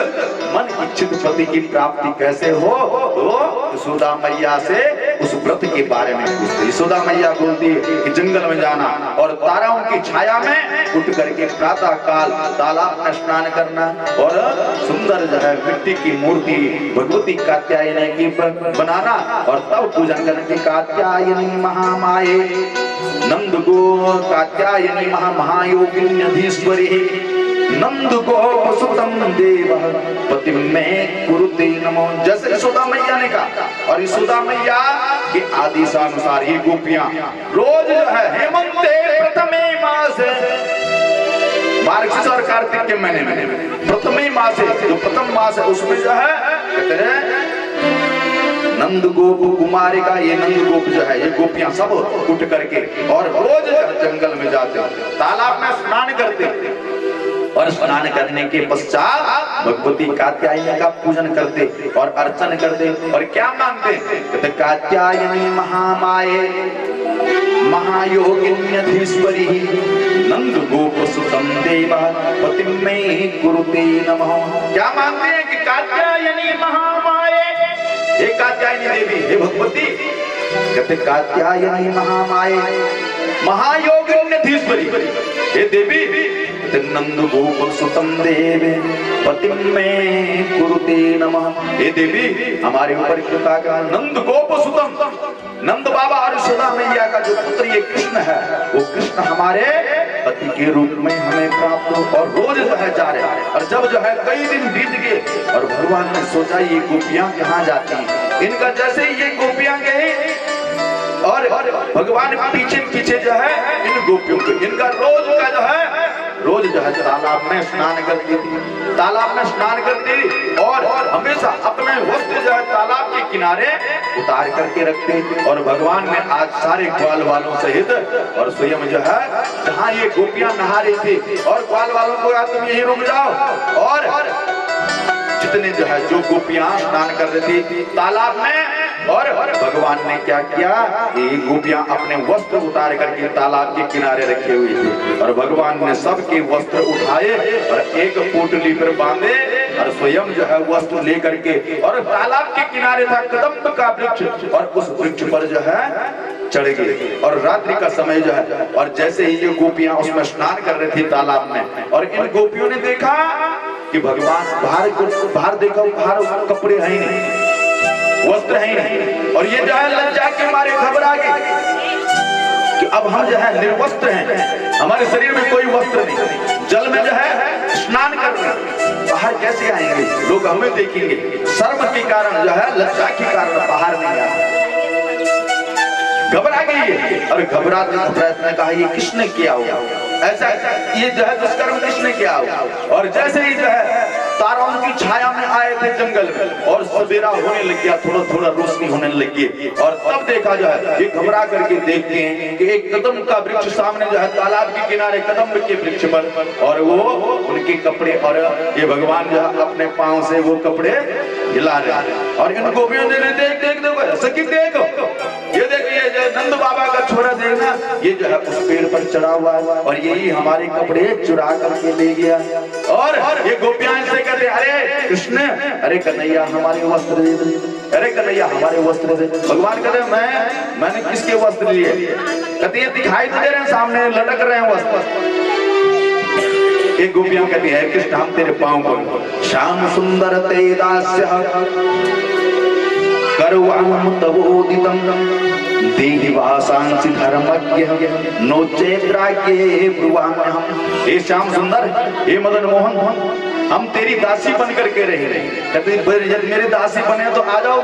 मन इच्छित पति की प्राप्ति कैसे हो, तो यशोदा मैया से उस व्रत के बारे में पूछते। यशोदा मैया बोलती है कि जंगल में जाना और ताराओं की छाया में उठ करके प्रातः काल तालाब में स्नान करना, और सुंदर जो है मिट्टी की मूर्ति भगवती कात्यायनी की बनाना, और तब पूजन करने की कात्यायनी महामाये नंद गो कात्यायनी महायोगिन्यधीश्वरी नंद गो सुतम देव पति में कुरुते नमो। जैसे यशोदा मैया ने कहा, और यशोदा मैया के आदेश अनुसार ये गोपियां रोज जो है हेमंते प्रथमे मास, मार्गशीर्ष और कार्तिक के महीने में प्रथमे मास है, जो प्रथम मास है उसमें जो है कहते हैं नंद गोप कुमारी का, ये नंद गोप जो है ये गोपियां सब उठ करके और रोज जंगल में जाते, तालाब में स्नान करते, और स्नान करने के पश्चात भगवती कात्यायनी का पूजन करते और अर्चन करते, और क्या मांगते, कहते कात्यायनी महामाये महायोगिन्यधीश्वरी नंद गोप सुतम देवा पति में कुरुते नमः। क्या मांगते हैं कि कात्यायनी महामाये, हे कात्यायनी देवी, हे भगवती, कहते कात्यायनी महामाये महायोगिन्यधीश्वरी, हे देवी नंद गोप सुतम देव पति में कुरुते नमः। हे देवी हमारे ऊपर कृपा कर। नंद गोप सुतम, नंद बाबा और यशोदा मैया का जो पुत्र ये कृष्ण है, वो कृष्ण हमारे पति के रूप में हमें प्राप्त हो, और रोज जो है जा रहे हैं। और जब जो है कई दिन बीत गए और भगवान ने सोचा ये गोपियां कहाँ जाती हैं, इनका जैसे ये गोपियां गए और भगवान पीछे पीछे जो है इन गोपियों को, इनका रोज का जो है रोज जो है तालाब में स्नान करती थी, तालाब में स्नान करती और हमेशा अपने वस्त्र जो है तालाब के किनारे उतार करके रखते। और भगवान ने आज सारे ग्वाल वालों सहित और स्वयं जो है जहाँ ये गोपियां नहा रही थी, और ग्वाल वालों को यार तुम यहीं रुक जाओ, और जितने जो है जो गोपियां स्नान कर रही थी तालाब में, और भगवान ने क्या किया, ये गोपियां अपने वस्त्र उतार करके तालाब के किनारे रखे हुए थे, और भगवान ने सबके वस्त्र उठाए और एक पोटली पर बांधे, और स्वयं जो है वस्त्र लेकर के, और तालाब के किनारे था कदम्ब का वृक्ष, और उस वृक्ष पर जो है चढ़ गए। और रात्रि का समय जो है, और जैसे ही ये गोपियां उसमें स्नान कर रही थी तालाब में, और इन गोपियों ने देखा कि भगवान बाहर देखा, बाहर कपड़े हैं नहीं, वस्त्र है नहीं, और ये जो है लज्जा के मारे घबरा गए कि अब हम जो है निर्वस्त्र हैं, हमारे शरीर में कोई वस्त्र नहीं, जल में जो है स्नान कर रहे हैं, बाहर कैसे आएंगे, लोग हमें देखेंगे, शर्म के कारण जो है, लज्जा के कारण बाहर नहीं आए, घबरा गई है। और घबराते घबराते ने कहा ये किसने किया होगा, ऐसा ये जो है दुष्कर्म किसने किया होगा। और जैसे ही जो है तारों की छाया में आए थे जंगल में, और सवेरा होने लग गया, थोड़ा थोड़ा रोशनी होने लगी, और तब देखा जो है ये घबरा करके देखते हैं कि एक कदम का वृक्ष सामने जो है तालाब के किनारे कदम के वृक्ष पर, और वो उनके कपड़े, और ये भगवान जो है अपने पांव से वो कपड़े हिला रहे हैं। और इन गोपियों ने देख देख देखो सखी देखो, ये देखो ये जो नंद बाबा का छोरा देखना, ये जो है उस पेड़ पर चढ़ा हुआ है, और यही हमारे कपड़े चुरा करके ले गया। और ये गोपियां से कहते अरे कृष्ण, अरे कन्हैया हमारे वस्त्र दे दे, अरे कन्हैया हमारे वस्त्र दे। भगवान कहते मैंने किसके वस्त्र लिए, कहते ये दिखाई तो दे रहे हैं, सामने लटक रहे हैं वस्त्र। एक गोपियां कहती है कृष्ण हम तेरे पांव पर, श्याम सुंदर ते दास्य करवाम तवोदितम देहि वासांसि धर्मज्ञ नोचेद्राग्ये ब्रुवाम्यहम्। हे श्याम सुंदर, हे मदन मोहन, हम तेरी दासी बन करके रहे। कहते यदि मेरी दासी बने तो आ जाओ।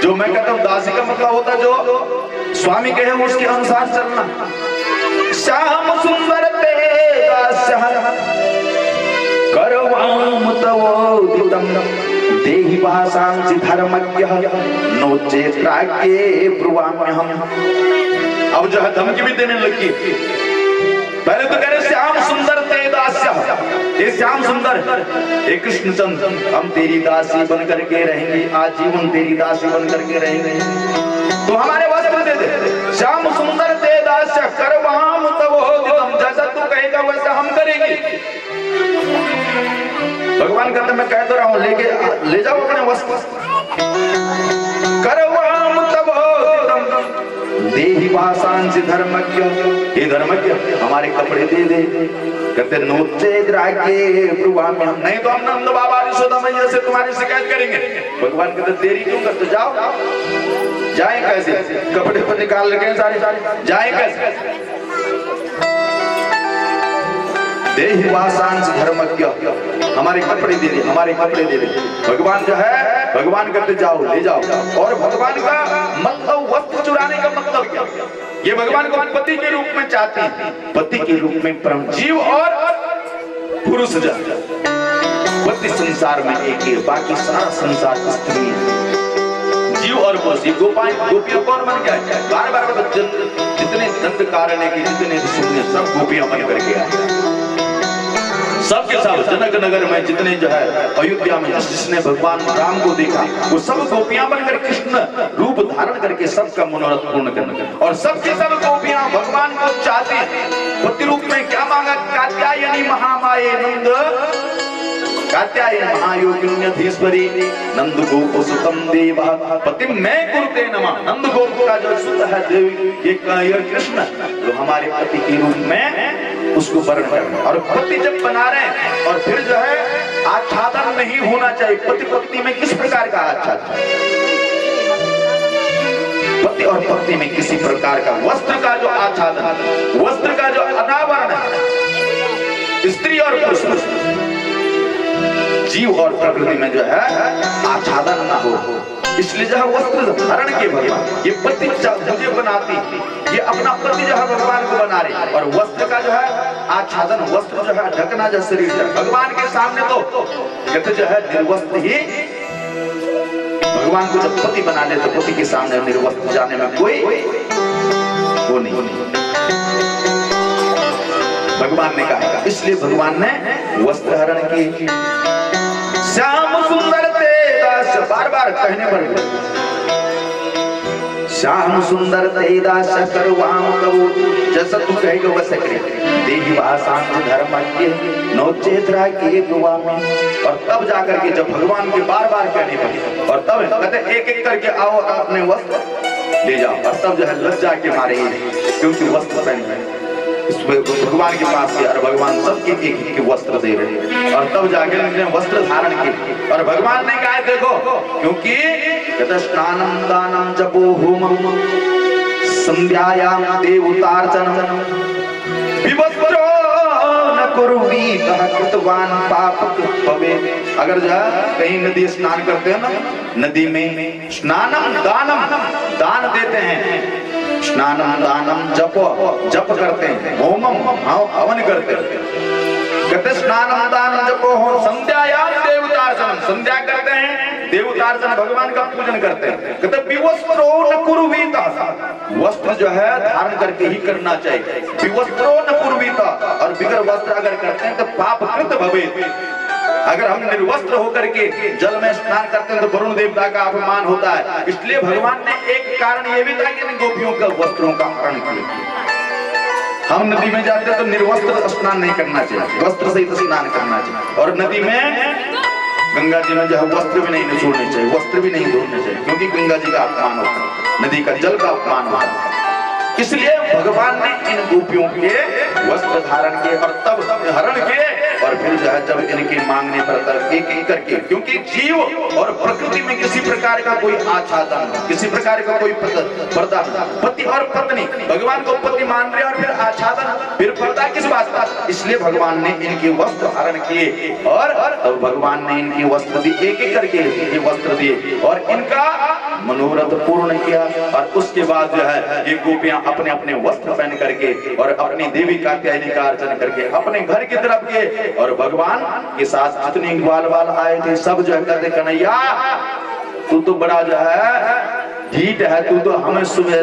जो मैं कहता हूँ दासी का मतलब होता है जो स्वामी कहे उसके अनुसार चलना। श्याम सुंदर ते दास्य करवाम तवोदितम देहि वासांसि धर्मज्ञः नोचेद्राग्ये ब्रुवाम्यहम्। अब जो है धमकी भी देने लगी। पहले तो कह रहे श्याम सुंदर ते दास्य, ये श्याम सुंदर, हे कृष्णचंद्र हम तेरी दासी बन करके रहेंगे, आजीवन तेरी दासी बन करके रहेंगे, तो हमारे वस्त्र दे दे। श्याम सुंदर ते दास्य करवाम तवोदितम, जैसा तू कहेगा वैसा हम करेंगे। भगवान कहते मैं कह तो रहा हूं, लेके ले जाओ अपने वस्त्र। करवाम तवोदितम देहि वासांसि धर्मज्ञ, हे धर्मज्ञ हमारे कपड़े दे दे। कहते नोचेद्राग्ये ब्रुवाम्यहम्, नहीं तो हम नंद बाबा यशोदा मैया से तुम्हारी शिकायत करेंगे। भगवान कहते देरी क्यों करते, जाओ। जाए कैसे, कपड़े पर निकाल रखे हैं सारे, जाए कैसे। देहि वासांसि धर्मज्ञ, हमारे कपड़े दे दे, हमारे कपड़े दे दे। भगवान जो है, भगवान कहते जाओ ले जाओ। और भगवान का मतलब वस्त्र चुराने का मतलब क्या, ये भगवान को पति के रूप में चाहते हैं, पति के रूप में परम जीव और पुरुष जन। पति संसार में एक है, बाकी सारा संसार स्त्री है। जीव और पुरुष, गोपियां कौन बन गया है, बार बार जितने दंड कारण की जितने सब गोपियां बन करके आए। सबके सब जनक नगर में जितने जो है अयोध्या में जिसने भगवान राम को देखा, वो सब गोपियां बनकर कृष्ण रूप धारण करके सबका मनोरथ पूर्ण करना। और सबके सब गोपियां भगवान को चाहती हैं। पति रूप में क्या मांगा, कात्यायनी महामाये नंद, कात्यायनी महायोगिन्यधीश्वरी नंद गोप सुतम देवा पति मैं कुरुते नमः। नंद गोप का जो सुत है देवी ये कृष्ण, जो हमारे पति के रूप में उसको वर्ण करना। और पति जब बना रहे हैं, और फिर जो है आच्छादन नहीं होना चाहिए। पति पत्नी में किस प्रकार का आच्छादन, पति और पत्नी में किसी प्रकार का वस्त्र का जो आच्छादन, वस्त्र का जो अनावरण है, स्त्री और पुरुष, जीव और प्रकृति में जो है आच्छादन ना हो, इसलिए जो है वस्त्र धारण के भगवान ये पति मुझे बनाती, ये अपना पति जो है भगवान को बना रही। और वस्त्र का जो है आच्छादन, वस्त्र जो है ढकना जो शरीर है भगवान के सामने, तो कहते जो है निर्वस्त्र ही भगवान को जब पति बना ले, तो पति के सामने निर्वस्त्र जाने में कोई वो नहीं। भगवान ने कहा, इसलिए भगवान ने वस्त्र हरण की। श्याम सुंदर ते दास, बार बार कहने पर श्याम सुंदर ते दास करवाम तवो, जैसा तू कहेगा वैसा करेंगे। देहि वासांसि धर्मज्ञ नोचेद्राग्ये ब्रुवाम्यहम्। और तब जाकर के जब भगवान के बार बार कहने पर, और तब कहते एक एक करके आओ अपने वस्त्र ले जाओ। और तब जो है लज्जा के मारे, क्योंकि वस्त्र पहने भगवान के पास गया, और भगवान सबके एक वस्त्र दे रहे हैं। और तब जाकर उन्होंने वस्त्र धारण किए। और भगवान ने कहा देखो, क्योंकि स्नानम दानम जपो होमम संध्यायाम देवतार्चनम विवस्त्रो न कुर्वीतः कृतवान पाप भवेत्। अगर जो है कहीं नदी स्नान करते हैं ना, नदी में स्नानम दानम, दान देते हैं, स्नानम दानम जप करते हैं, होमम हवन करते हैं, कहते स्नानम दानम जपो हो, संध्यायाम देवतार्चनम, संध्या करते हैं, देवतार्चन भगवान का पूजन करते हैं, कहते विवस्त्रो न कुर्वीतः, वस्त्र जो है धारण करके ही करना चाहिए, विवस्त्रो न कुर्वीतः, और बिगर वस्त्र अगर करते हैं तो पाप कृत भवेत्। अगर हम निर्वस्त्र होकर के जल में स्नान करते हैं तो वरुण देवता का अपमान होता है, इसलिए भगवान ने एक कारण ये भी था कि इन गोपियों का वस्त्रों का हरण किया। हम नदी में जाते हैं तो निर्वस्त्र स्नान नहीं करना चाहिए, वस्त्र सहित स्नान करना चाहिए, और नदी में गंगा जी में जो है वस्त्र भी नहीं छोड़ने चाहिए, वस्त्र भी नहीं धोने चाहिए, क्योंकि गंगा जी का अपमान होता है, नदी का जल का अपमान होता है। इसलिए भगवान ने इन गोपियों के वस्त्र धारण किए और तब हरण किए, और फिर जो है जब इनके मांगने पर एक एक करके, क्योंकि जीव और प्रकृति में किसी प्रकार का कोई आच्छादन, किसी प्रकार का कोई पर्दा, पति और पत्नी, भगवान को पति मान रहे और फिर आच्छादन, फिर पर्दा किस बात का, इसलिए भगवान ने इनके वस्त्र धारण किए, और भगवान ने इनके वस्त्र दिए, एक एक करके ये वस्त्र दिए और इनका मनोरथ पूर्ण किया। और उसके बाद जो है ये गोपियां अपने अपने वस्त्र पहन करके और अपनी देवी कात्यायनी का अर्चन करके अपने घर की तरफ गए, और भगवान के साथ जितने ग्वाल बाल आए थे सब जो है कहते कन्हैया तू तो बड़ा जो है ढीठ है, तू तो हमें सुबह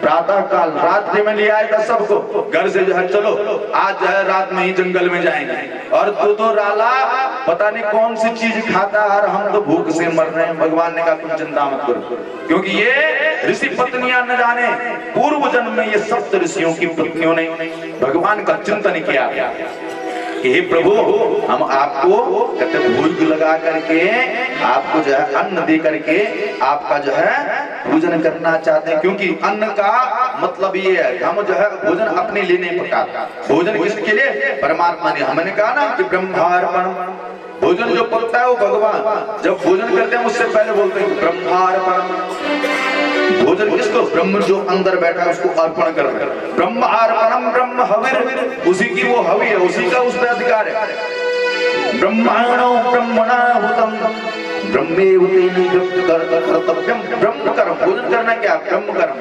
प्रातः काल रात्रि में ले आया था सबको, घर से जो है चलो आज जो है रात में ही जंगल में जाएंगे, और तू तो राला पता नहीं कौन सी चीज खाता है और हम तो भूख से मर रहे हैं। भगवान ने कहा तुम चिंता मत करो, क्योंकि ये ऋषि पत्नियां न जाने पूर्व जन्म में ये सप्त ऋषियों की पत्नियों ने भगवान का चिंतन किया, हे प्रभु हम आपको कहते भोग लगा करके आपको जो है अन्न दे करके आपका जो है पूजन करना चाहते हैं, क्योंकि अन्न का मतलब ये है हम जो है भोजन अपने लिए नहीं पकाते, भोजन किसके लिए, परमात्मा ने। हमने कहा ना कि ब्रह्मार्पण, भोजन जो पकता है वो भगवान, जब भोजन करते हैं उससे पहले बोलते हैं ब्रह्मार्पण, भोजन किसको, ब्रह्म जो अंदर बैठा है उसको अर्पण कर रहे हैं, ब्रह्मार्पणम ब्रह्म हविर, उसी की वो हवि है, उसी का उस पर अधिकार है। ब्रह्माणो ब्रह्मणाहुतम ब्रह्मेव तेन कर्तव्यम, ब्रह्म कर्म, भोजन करना क्या, ब्रह्म कर्म।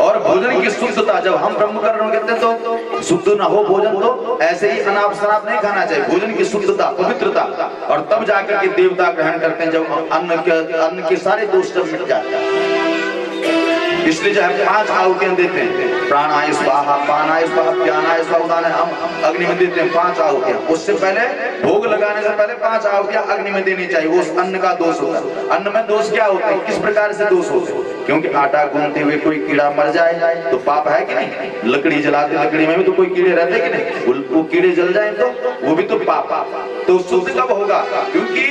और भोजन की शुद्धता, जब हम ब्रह्म कर्म कहते हैं तो शुद्ध ना हो भोजन तो ऐसे ही अनाप शराब नहीं खाना चाहिए, भोजन की शुद्धता पवित्रता, और तब जाकर के देवता ग्रहण करते हैं जब अन्न के सारे दोष जब मिट जाते हैं। इसलिए जो है 5 आहुतियां देते हैं, प्राणाय स्वाहा, पानाय स्वाहा, ज्ञानाय स्वाहा, उदानाय, हम अग्नि में देते हैं 5 आहुतियां। उससे पहले भोग लगाने से पहले 5 आहुतियां अग्नि में देनी चाहिए, उस अन्न का दोष होता है। अन्न में दोष क्या होते हैं, किस प्रकार से दोष होते हैं, क्योंकि आटा गूंथते हुए कोई कीड़ा मर जाए तो पाप है कि नहीं, लकड़ी जलाते लकड़ी में भी तो कोई कीड़े रहते कि नहीं, वो कीड़े जल जाए तो वो भी तो पाप। तो शुद्ध कब होगा, क्योंकि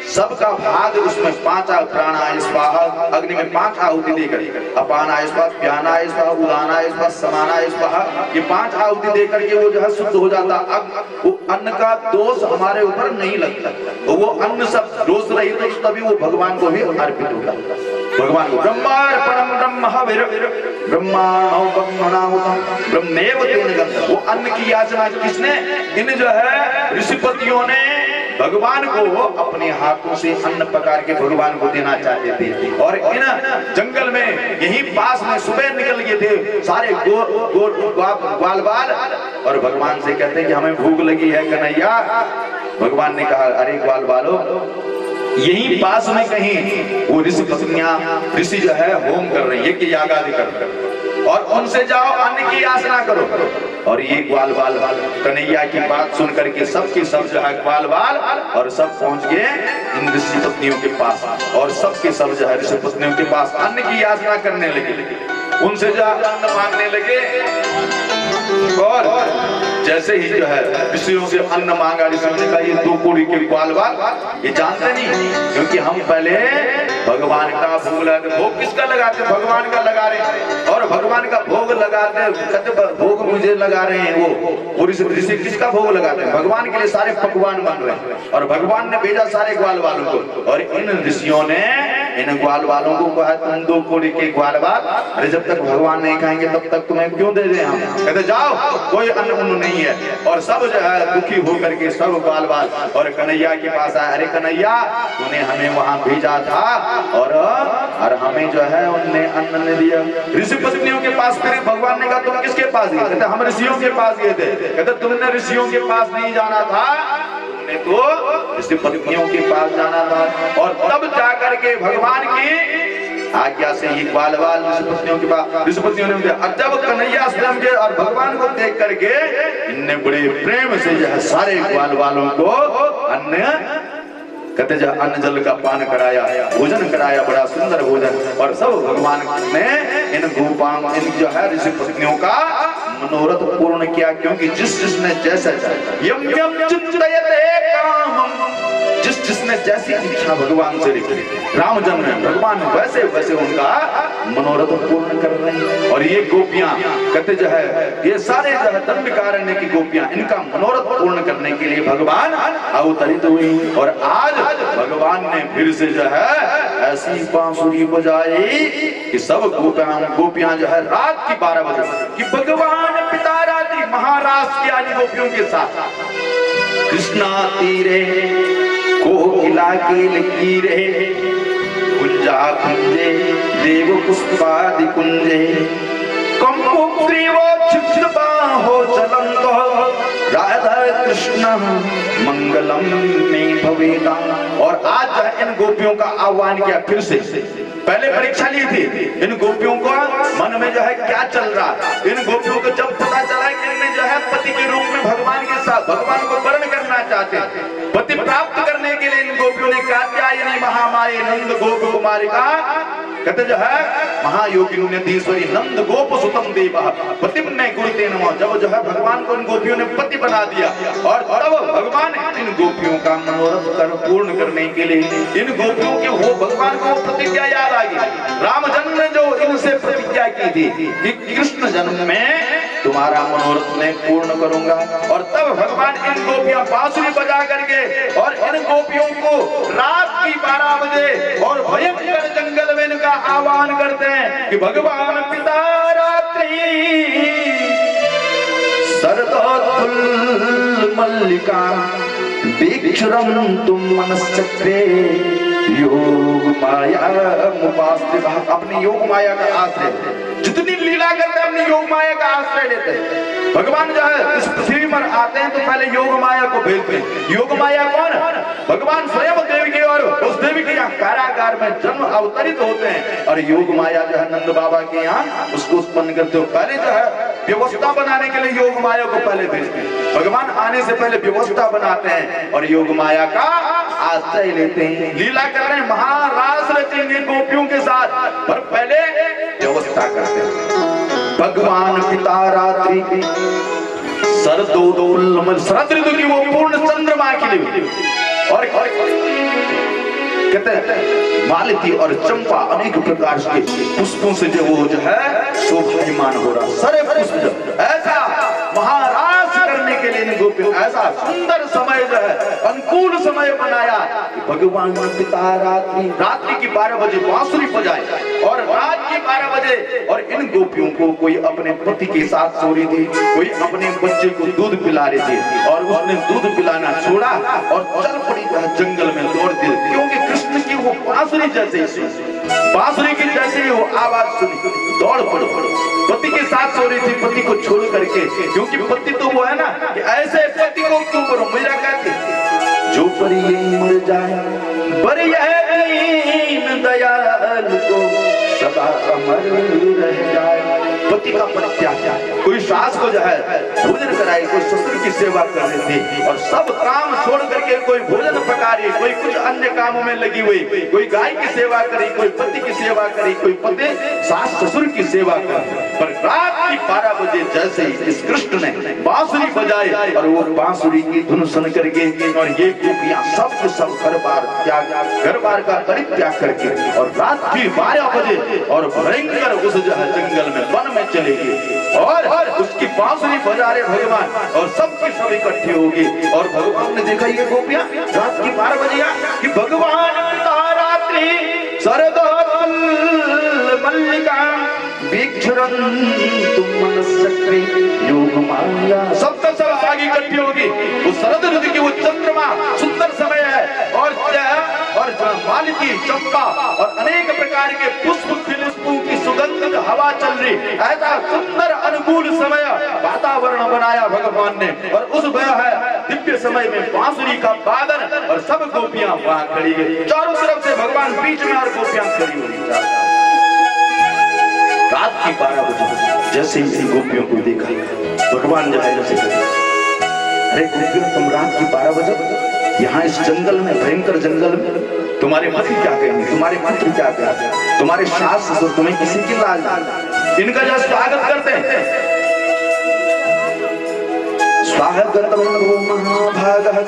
सबका भाग उसमें 5 प्राणाय स्वाहा, अग्नि में 5 आहुति देकर, अपानाय स्वाहा, ज्ञानाय स्वाहा, उदानाय स्वाहा, समानाय स्वाहा, ये 5 आहुति देकर के वो जो है शुद्ध हो जाता। अब वो अन्न का दोष हमारे ऊपर नहीं लगता, तो वो अन्न सब दोष रहित तो तभी वो भगवान को भी अर्पित होता, भगवान को। ब्रह्मार्पणम ब्रह्म हविर ब्रह्माणो ब्रह्मणाहुतम ब्रह्मेव तेन गंध, वो अन्न की याचना किसने, इन जो है ऋषिपतियों ने भगवान को अपने हाथों से अन्न पका के भगवान को देना चाहते थे। और इन जंगल में यहीं पास में सुबह निकल गए थे सारे ग्वाल बाल, और भगवान से कहते हैं कि हमें भूख लगी है कन्हैया। भगवान ने कहा अरे ग्वाल बालो, यहीं पास में कहीं वो ऋषि पत्नियां, ऋषि जो है होम कर रहे हैं, यज्ञ याग आदि कर रहे हैं, और उनसे जाओ अन्न की याचना करो। और ये ग्वाल बाल कन्हैया की बात सुन करके सबके सब जो है ग्वाल बाल और सब पहुंच गए इन ऋषि पत्नियों के पास, और सबके सब जो है ऋषि पत्नियों के पास अन्न की याचना करने लगे, उनसे जो अन्न मांगने लगे। और जैसे ही जो है ऋषियों से अन्न मांगा, ऋषियों ने कहा ये 2 कोड़ी के ग्वाल बाल ये जानते नहीं, क्योंकि हम पहले भगवान का भोग लगाते, भोग किसका लगाते, भगवान का लगा रहे हैं, और भगवान का भोग लगाते कहते भोग मुझे लगा रहे हैं, वो ऋषि किसका भोग लगाते हैं, भगवान के लिए सारे पकवान बन रहे हैं, और भगवान ने भेजा सारे ग्वाल बालों को। और इन ऋषियों ने इन ग्वाल वालों को कहा तुम 2 कोड़ी के ग्वाल बाल, अरे जब तक भगवान नहीं खाएंगे तब तक तुम्हें क्यों दे दें हम। कहते जाओ कोई अन्न उन्न नहीं है। और सब जो है दुखी होकर के सब ग्वाल बाल और कन्हैया के पास आए, अरे कन्हैया तूने हमें वहां भेजा था और हमें जो है उनने अन्न नहीं दिया। ऋषि पत्नियों के पास फिर भगवान ने कहा तुम किसके पास गए। कहते हम ऋषियों के पास गए थे। कहते तुमने ऋषियों के पास नहीं जाना था, तुमने तो ऋषि पत्नियों के पास जाना था। और तब जाकर के भगवान की आज्ञा से ये ग्वाल बाल ऋषि पत्नियों के पास, ऋषि पत्नियों ने दिया। और जब कन्हैया स्वयं के और भगवान को देख करके इनने बड़े प्रेम से जो है सारे ग्वाल बालों को अन्न, कहते जो अन्न जल का पान कराया, भोजन कराया, बड़ा सुंदर भोजन। और सब भगवान ने इन गोपाओं इन जो है ऋषि पत्नियों का मनोरथ पूर्ण किया, क्योंकि जिस जिसने जैसा यम यम चिंतयते कामम, जिस जिसने जैसी इच्छा भगवान से रखी, राम जन्म में भगवान वैसे वैसे उनका मनोरथ पूर्ण कर रहे हैं। और ये गोपियां कहते जो है ये सारे जो है दंडकारण्य की गोपियां, इनका मनोरथ पूर्ण करने के लिए भगवान अवतरित हुई। और आज भगवान ने फिर से जो है ऐसी बांसुरी बजाई कि सब गोपियां जो है रात की 12 बजे कि भगवान पिता रात्रि महाराज की आदि गोपियों के साथ कृष्णा तीरे कोकिला के लकीरे कुंजा कुंजे देव पुष्पादि कुंजे कंपुग्रीवो क्षिप्तबाहो चलंतो राधा कृष्ण मंगलम में भवेदा। और आज इन गोपियों का आह्वान किया फिर से। पहले परीक्षा ली थी इन गोपियों को मन में जो है क्या चल रहा। इन गोपियों को जब पता चला कि इनमें जो है पति के रूप में भगवान के साथ भगवान को वर्ण करना चाहते हैं, पति प्राप्त करने के लिए इन गोपियों ने कात्यायनी महामाई नंद गोप कुमारी का कहते जो है महायोगिनी नंदीश्वरी नंद गोप सुतम देवा पतिम ने गुरुते नमः। जब जो है भगवान को इन गोपियों ने पति बना दिया और तब भगवान इन गोपियों का मनोरथ कर पूर्ण करने के लिए इन गोपियों के वो भगवान को प्रतिज्ञा याद आ गई। राम जन्म ने जो इनसे प्रतिज्ञा की थी कि कृष्ण जन्म में तुम्हारा मनोरथ मैं पूर्ण करूंगा। और तब भगवान इन गोपियां बांसुरी बजा करके और इन गोपियों को रात की 12 बजे और भयंकर जंगल में इनका आह्वान करते हैं कि भगवान पिता रात्रि सरदोत्तुल मल्लिका दीक्षरम तुम मनश्चक्रे योग माया मुपास्ते। अपनी योग माया का आश्रय जितनी लीला करते हैं अपनी योग माया का आश्रय लेते हैं। भगवान जो है इस पृथ्वी पर आते हैं तो पहले योग माया को भेजते हैं। योग माया कौन है? भगवान स्वयं देवी के और उस देवी के यहाँ कारागार में जन्म अवतरित होते हैं। और योग माया जो है नंद बाबा के यहाँ उसको उत्पन्न करते हो। पहले जो है व्यवस्था बनाने के लिए योग माया को पहले भेजते हैं। भगवान आने से पहले व्यवस्था बनाते हैं और योग माया का आश्रय लेते हैं। लीला कर रहे हैं, महारास रचेंगे गोपियों के साथ, पर पहले व्यवस्था करते हैं। भगवान पिता रात्रि शरद ऋतु की वो पूर्ण चंद्रमा की और कहते हैं मालती और चंपा अनेक प्रकार के पुष्पों से जो वो जो है शोभायमान हो रहा। सारे पुष्प ऐसा महाराज करने के लिए गोपियों ऐसा सुंदर समय जो है अनुकूल समय बनाया कि भगवान पिता रात्रि की 12 बजे बांसुरी बजाए और रात की 12 बजे। और इन गोपियों को कोई अपने पति के साथ सो रही थी, कोई अपने बच्चे को दूध पिला रही थी और उसने दूध पिलाना छोड़ा और चल पड़ी जंगल में दौड़ दी, क्योंकि कृष्ण की वो बांसुरी जैसे बांसुरी की जैसे वो आवाज सुनी, दौड़ पड़ो। पति के साथ सो रही थी, पति को छोड़ करके, क्योंकि पति तो वो है ना कि ऐसे पति को क्यों करो। मेरा कहते जो पर ये मर जाए बड़ी दयाल को सदा अमर रह जाए। पति का परित्याग, कोई सास को जो है भोजन कराई, कोई ससुर की सेवा कर रही थी और सब काम छोड़ करके कोई भोजन पका रही, कोई कुछ अन्य कामों में लगी हुई, कोई गाय की सेवा करी, कोई पति की सेवा करी, कोई पति सास ससुर की सेवा करी। पर रात की 12 बजे जैसे ही इस कृष्ण ने बांसुरी बजाई और वो बांसुरी की धुन सुन करके और ये गोपियां सब घर बार का परित्याग करके और रात की 12 बजे और भयंकर उस जंगल में वन में चले गए और उसकी बांसुरी बजा रहे भगवान और सबकी सब इकट्ठी होगी। और भगवान ने देखा ये गोपियां रात की 12 बजे कि भगवान पिता रात्रि सब आगे इकट्ठी होगी। वो शरद ऋतु की वो चंद्रमा सुंदर समय है, और मालती, चंपा और अनेक प्रकार के पुष्पों की सुगंधित हवा चल रही, ऐसा सुंदर अनुकूल समय वातावरण बनाया भगवान ने। और उस दिव्य समय में बांसुरी का वादन और सब गोपियां वहां खड़ी गई, चारों तरफ से भगवान बीच में और गोपियां खड़ी हुई। रात की 12 बजे जैसे ही गोपियों को देखा, भगवान जो है जैसे अरे गोपियों, तुम रात की 12 बजे यहाँ इस जंगल में, भयंकर जंगल में, तुम्हारे पति क्या कहेंगे, तुम्हारे पुत्र क्या कहेंगे, तुम्हारे सास ससुर तुम्हें किसी की लाज, इनका जो स्वागत करते हैं। स्वागतम वो महाभागः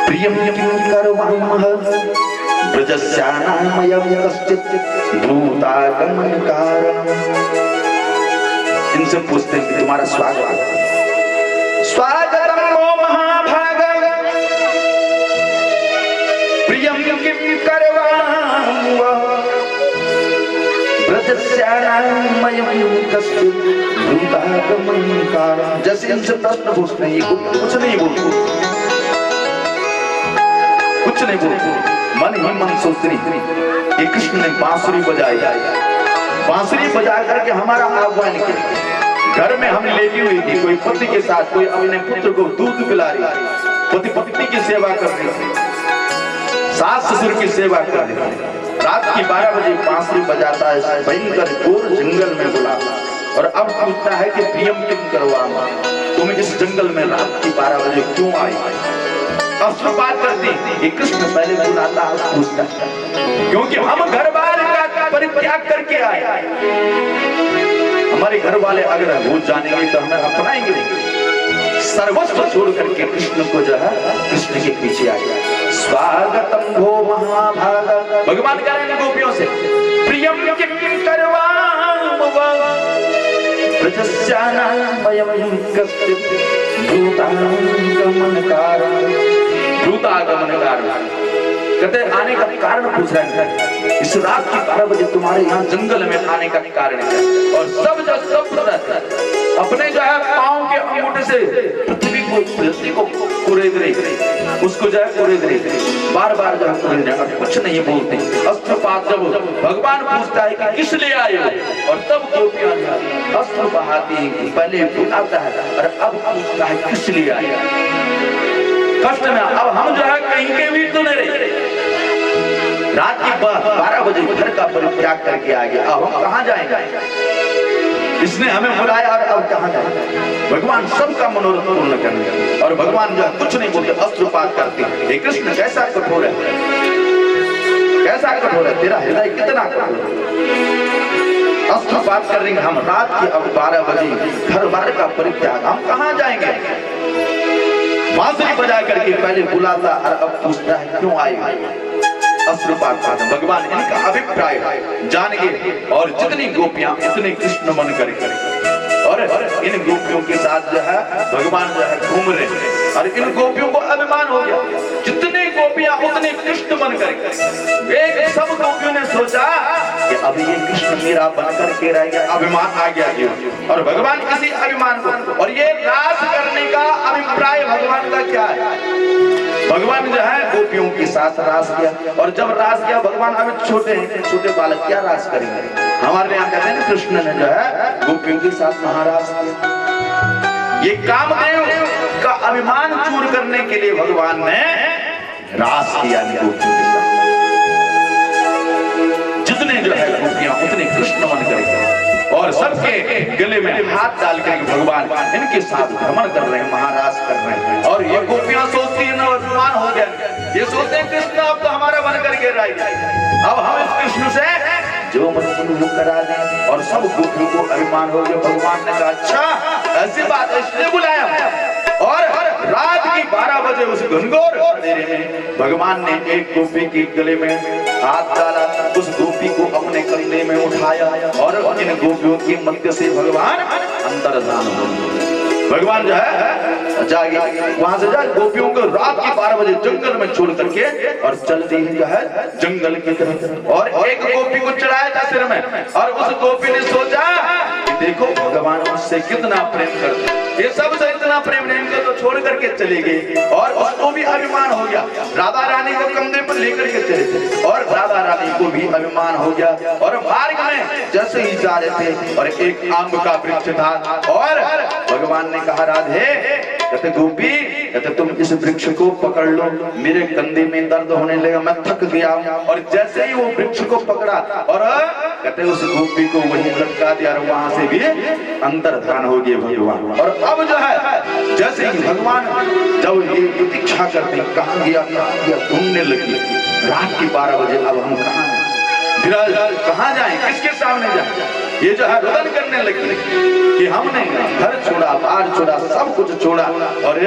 प्रियं किं करवामः ब्रजस्यानामयं कश्चित् दूतागमनकारणम्। इनसे पूछते हैं कि तुम्हारा स्वागत, स्वागतम वो महाभागः प्रियं किं करवामः ब्रजस्यानामयं कश्चित् दूतागमनकारणम्। जैसे इनसे प्रश्न पूछते हैं, ये कुछ नहीं बोलते, कुछ नहीं बोलते, मन ही मन सोचते हैं। ये कृष्ण ने बांसुरी बजाई, बांसुरी बजा करके हमारा आह्वान किया। घर में हम लेटी हुई थी, कोई पति के साथ, कोई अपने पुत्र को दूध पिला रही, पति पत्नी की सेवा कर रही, सास ससुर की सेवा कर रही। रात की 12 बजे बांसुरी बजाता है, भयंकर घोर जंगल में बुलाता, और अब पूछता है कि प्रियम किम करवामा, तुम इस जंगल में रात की 12 बजे क्यों आई। अब बात करती कि कृष्ण पहले बुलाता है, पूछता है, क्योंकि हम घर बार का परित्याग करके आए, हमारे घर वाले अगर भूल जानेंगे तो हमें अपनाएंगे नहीं। सर्वस्व छोड़ करके कृष्ण को जो है कृष्ण के पीछे आ गया। स्वागतम भो महाभागा, भगवान कह रहे हैं गोपियों से, प्रियम किम करवामः ब्रजस्यानामयं कश्चित् दूतागमनकारणम्। दूतागमनकारणम् कहते आने का कारण पूछ रहे हैं, इस रात की 12 बजे तुम्हारे यहाँ जंगल में आने का कारण है। और सब अपने जो है पांव के अंगूठे से पृथ्वी को कुरेद रही, उसको जो है कुरेद रही, बार बार जो है कुरेद रहे, और कुछ नहीं बोलते। अस्त्रपात जब भगवान पूछता है कि किस लिए आए हो, और तब गोपियां अस्त्र बहाती है, पहले बुलाता है और अब पूछता है किस लिए आए। कष्ट में अब हम जो है कहीं के भी तो नहीं रहे, रात की 12 बजे घर का परित्याग करके आ गया, अब हम कहाँ जाएंगे, इसने हमें बुलाया और अब कहाँ जाएंगे। भगवान सबका मनोरथ पूर्ण करने, और भगवान जो कुछ नहीं बोलते, अस्त्रपात करते। हे कृष्ण कैसा कठोर है, कैसा कठोर है, तेरा हृदय कितना कठोर है। अस्त्रपात कर रहे हम, रात की अब 12 बजे घर बार का परित्याग, हम कहाँ जाएंगे। बांसुरी बजा करके पहले बुलाता और अब पूछता है क्यों आए। अस्त्रपात भगवान इनका अभिप्राय जान गए, और जितनी गोपियां उतने कृष्ण मन करे, और इन गोपियों के साथ जो है भगवान जो है घूम रहे हैं, और इन गोपियों को अभिमान हो गया, जितने गोपियां उतने कृष्ण मन करे। सब गोपियों ने सोचा कि अब ये कृष्ण मेरा बन करके रह गया, अभिमान आ गया जीवन, और भगवान किसी अभिमान को, और ये रास करने का अभिप्राय भगवान का क्या है। भगवान जो है गोपियों के साथ रास किया, और जब रास किया भगवान अभी छोटे हैं, छोटे बालक क्या रास करेंगे। हमारे यहाँ कहते हैं कृष्ण ने जो है गोपियों के साथ महारास किया। ये कामदेव का अभिमान चूर करने के लिए भगवान ने रास किया गोपियों के साथ। जितने जो है गोपियां उतने कृष्ण मन करेंगे, और सबके गले में हाथ डाल कर भगवान इनके साथ भ्रमण कर रहे हैं, महारास कर रहे हैं। और ये गोपियां सोचती है अभिमान हो गया, ये सोचते हैं कृष्ण अब तो हमारा मन करके रह गया, अब हम इस कृष्ण से जो मन वो करा दें। और सब गोपियों को अभिमान हो गया। भगवान ने कहा अच्छा ऐसी बात है, इसलिए बुलाया। और रात की 12 बजे उस घनघोर अंधेरे में भगवान ने एक गोपी के गले में हाथ डाला, उस गोपी को अपने कंधे में उठाया, और इन गोपियों के मध्य से भगवान अंतर्धान हो गए। भगवान जो है जागे वहां से जाए गोपियों को रात के 12 बजे जंगल में छोड़ करके और चलते ही जो है जंगल की तरफ, और एक गोपी को चढ़ाया था सिर में, और उस गोपी ने सोचा कि देखो भगवान मुझसे कितना प्रेम करते, ये सबसे इतना प्रेम नहीं, इनको तो छोड़ करके चले गए। और उसको भी अभिमान हो गया, राधा रानी को कंधे पर लेकर के चले थे, और राधा रानी को भी अभिमान हो गया। और मार्ग में जैसे ही जा रहे थे और एक आम का वृक्ष था, और भगवान ने कहा राधे, कहते गोपी, कहते तुम इस वृक्ष को पकड़ लो, मेरे कंधे में दर्द होने लगा, मैं थक गया। और जैसे ही वो वृक्ष को पकड़ा और कहते उस गोपी को वहीं लटका दिया, और वहां से भी अंतर ध्यान हो गए भगवान। और अब जो है जैसे ही भगवान जब ये प्रतीक्षा करते कहाँ गया ढूंढने लगी, रात के 12 बजे अब हम कहाँ कहाँ जाएं, किसके सामने जाएं, ये जो है रुदन करने लगी कि हमने घर छोड़ा, बार छोड़ा, सब कुछ छोड़ा, और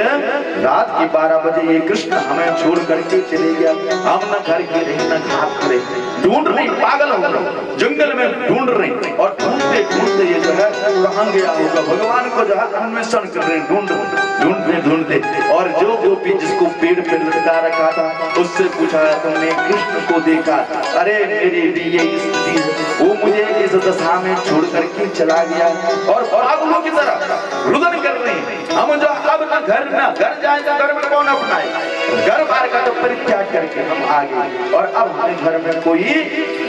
रात के 12 बजे ये कृष्ण हमें छोड़ करके चले गया, हम न घर के रहे न घाट के रहे, ढूंढ रहे, पागल हो रहे, जंगल में ढूंढ रहे, और ढूंढते ढूंढते ये जो है कहाँ गया होगा, भगवान को जो है अन्वेषण कर रहे, ढूंढते ढूंढते। और जो गोपी जिसको पेड़ पे लटका रखा था उससे पूछा तुमने कृष्ण को देखा, अरे मेरी भी यही स्थिति है, वो मुझे इस दशा में छोड़ करके चला गया। और पागलों की तरह रुदन कर रहे हैं, हम जो अब न घर जाए तो घर में कौन अपनाए, घर बार का तो परित्याग करके हम आ गए, और अब हमारे घर में कोई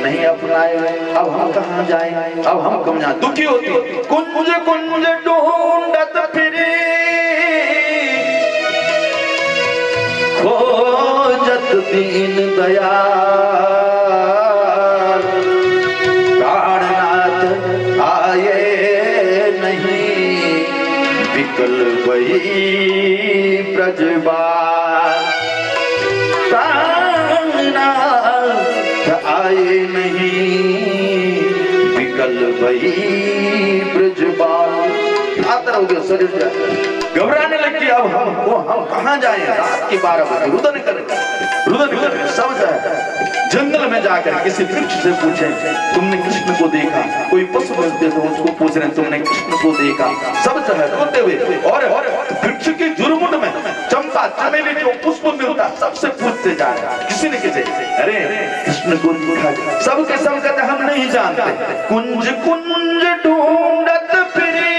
नहीं अपनाए, अब हम कहाँ जाए, अब हम कम जाए, दुखी होती कुंज कुंज ढूंढत फिरे, खोजत दीन दयाल, प्राणनाथ आए नहीं, विकल वही ब्रजबाल, प्राणनाथ आए नहीं, विकल वही ब्रजबाल। आतर हो गया, शरीर जाए, घबराने लगी, अब हम कहाँ जाएं, रात के 12 बजे रुदन कर सब जाए जंगल में जाकर किसी वृक्ष से पूछे तुमने कृष्ण को देखा, कोई पशु मिलते तो उसको पूछ रहे तुमने कृष्ण को देखा, सब चाहे रोते हुए, और वृक्ष के जुर्मुट में चंपा चमेली जो पुष्प मिलता सबसे पूछते जा रहे, किसी न किसी, अरे कृष्ण को देखा, सबके सब कहते हम नहीं जानते, कुंज कुंज ढूंढत फिरे,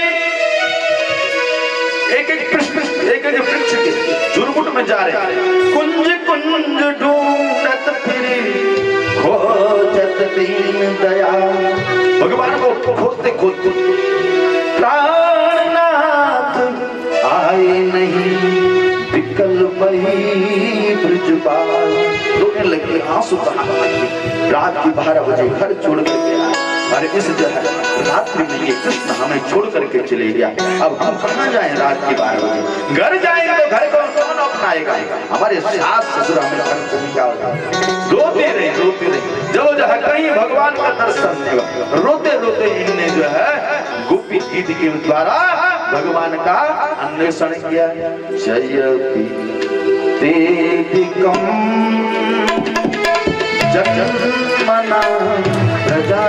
एक एक वृक्ष के जुर्मुट में जा रहे, कुंज कुंज ढूंढत फिरे, खोजत दीन दयाल, भगवान को खोजते खोजते, प्राणनाथ आए नहीं, विकल वही ब्रजबाल। रोने लगे, आंसू बहा लगे, रात के 12 बजे घर छोड़ करके आए, और इस जो है रात्रि में ये कृष्ण हमें छोड़ करके चले गया, अब हम कहाँ जाएं, रात के 12 बजे घर जाएंगे तो घर को कौन अपनाएगा, हमारे सास ससुर हमें क्या होगा, रोते रहे, जब जो है कहीं भगवान का दर्शन नहीं, रोते रोते इनने जो है गोपी गीत के द्वारा भगवान का अन्वेषण किया। जयति तेधिकम जगन्मना प्रजा,